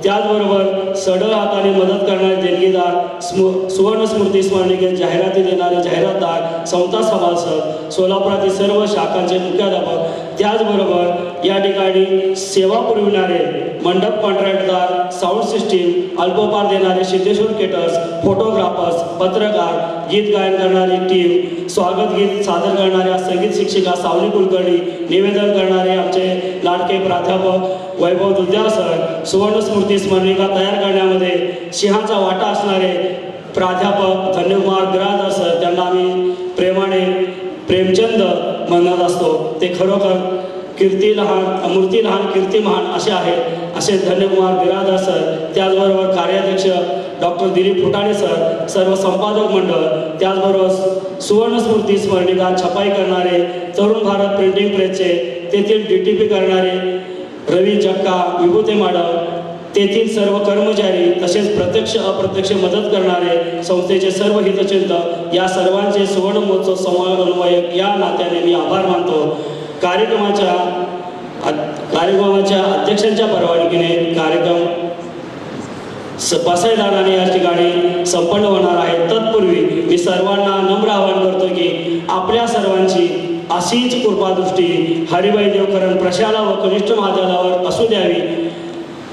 त्याचबरोबर सढळ हाताने मदत करणारे देणगीदार, सुवर्ण स्मृती स्मरणिकेत जाहिराती देणारे जाहिरातदार, संस्था सभासद, सोलापुरातील सर्व शाखांचे मुख्याध्यापक, त्याचबरोबर या ठिकाणी सेवा पुरविणारे मंडप कॉन्ट्रॅक्टदार, साऊंड सिस्टीम, अल्पोपहार देणारे सिद्धेश्वर केटर्स, फोटोग्राफर्स, पत्रकार, गीत गायन करणारी टीम, स्वागत गीत सादर करणाऱ्या संगीत शिक्षिका सावली कुलकर्णी, निवेदन करणारे आमचे लाडके प्राध्यापक वैभव दुद्या सर, सुवर्ण स्मृती स्मरणिका तयार करण्यामध्ये सिंहाचा वाटा असणारे प्राध्यापक धन्यकुमार बिराजदार सर, त्यांना आम्ही प्रेमाने प्रेमचंद म्हणत असतो. ते खरोखर कीर्ती लहान मूर्ती लहान कीर्ती महान असे आहेत, असे धन्यकुमार बिराजदार सर. त्याचबरोबर कार्याध्यक्ष डॉक्टर दिलीप फुटाणे सर, सर्व संपादक मंडळ, त्याचबरोबर सुवर्ण स्मृती स्मरणिका छपाई करणारे तरुण भारत प्रिंटिंग प्रेसचे तेथील DTP करणारे रवी जक्का, विभूते मॅडम, तेथील सर्व कर्मचारी, तसेच प्रत्यक्ष अप्रत्यक्ष मदत करणारे संस्थेचे सर्व हितचिंतक, या सर्वांचे सुवर्ण महोत्सव समन्वयक या नात्याने मी आभार मानतो. कार्यक्रमाच्या अध्यक्षांच्या परवानगीने कार्यक्रम बसायदाराने या ठिकाणी संपन्न होणार आहे. तत्पूर्वी मी सर्वांना नम्र आवाहन करतो की आपल्या सर्वांची अशीच कृपादृष्टी हरिभाई देवकरण प्रशाला व कनिष्ठ महाविद्यालयावर असू द्यावी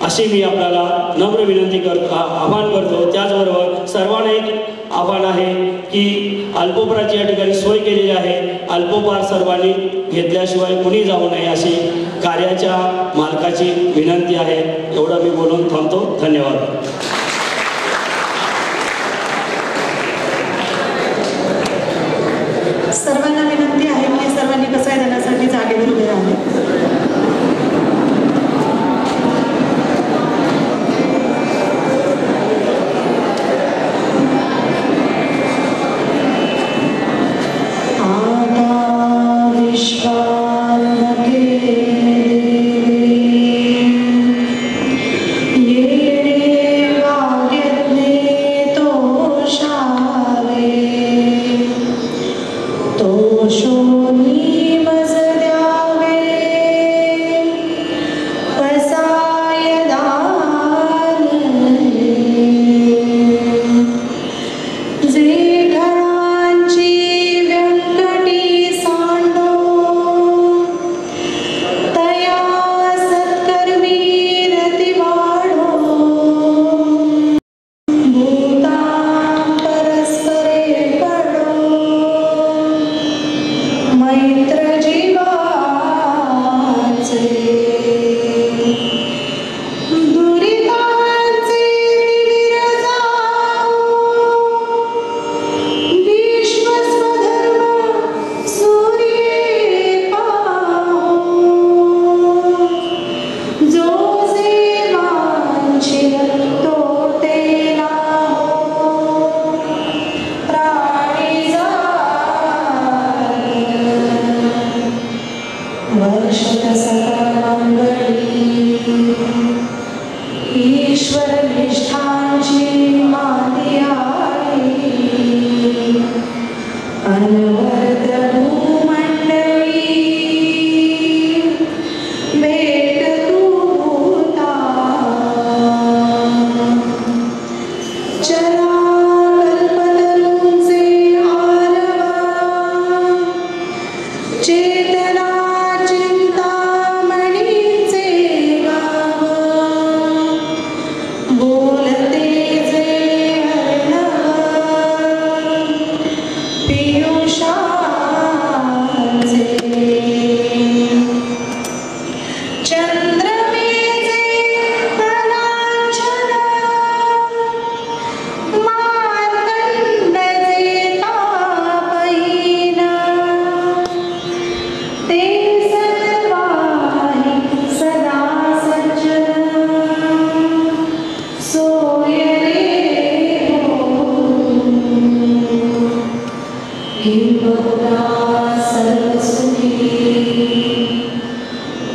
अशी मी आपल्याला नम्र विनंती आवाहन करतो. त्याचबरोबर सर्वांना एक आव्हान आहे की अल्पोपहाराची या ठिकाणी सोय केलेली आहे. अल्पोपहार सर्वांनी घेतल्याशिवाय कुणी जाऊ नये अशी कार्याच्या मालकाची विनंती आहे. एवढं मी बोलून थांबतो. धन्यवाद. सर्वांना विनंती आहे की सर्वांनी बसाय देण्यासाठी जागेवर उभे राहावे.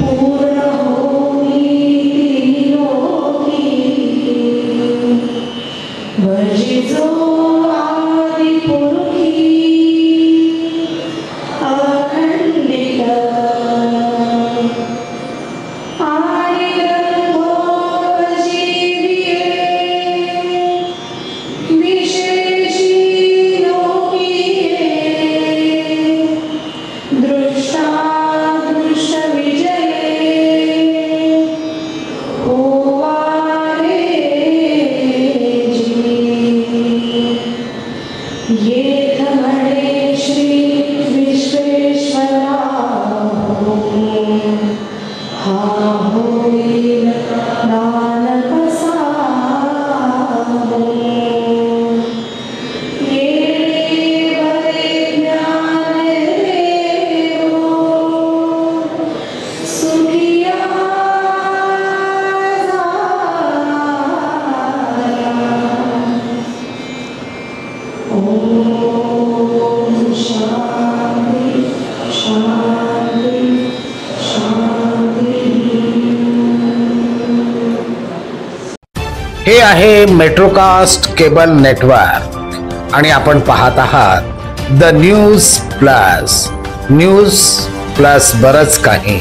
पूर्ण हो जो आदि पुरुषी अखंडित आणि ब्रह्मोपजीविये विशेषी लोकीये दृष्टा दृश्य विजये होवारे जी ये धमणे श्री विश्वेश्वरा हा होईल नानक साधो ये बरे ज्ञान देवो सुखिया ओम शांति शांति शांति। हे आहे मेट्रोकास्ट केबल नेटवर्क आणि आपण पाहत आहात द न्यूज प्लस बरच काही।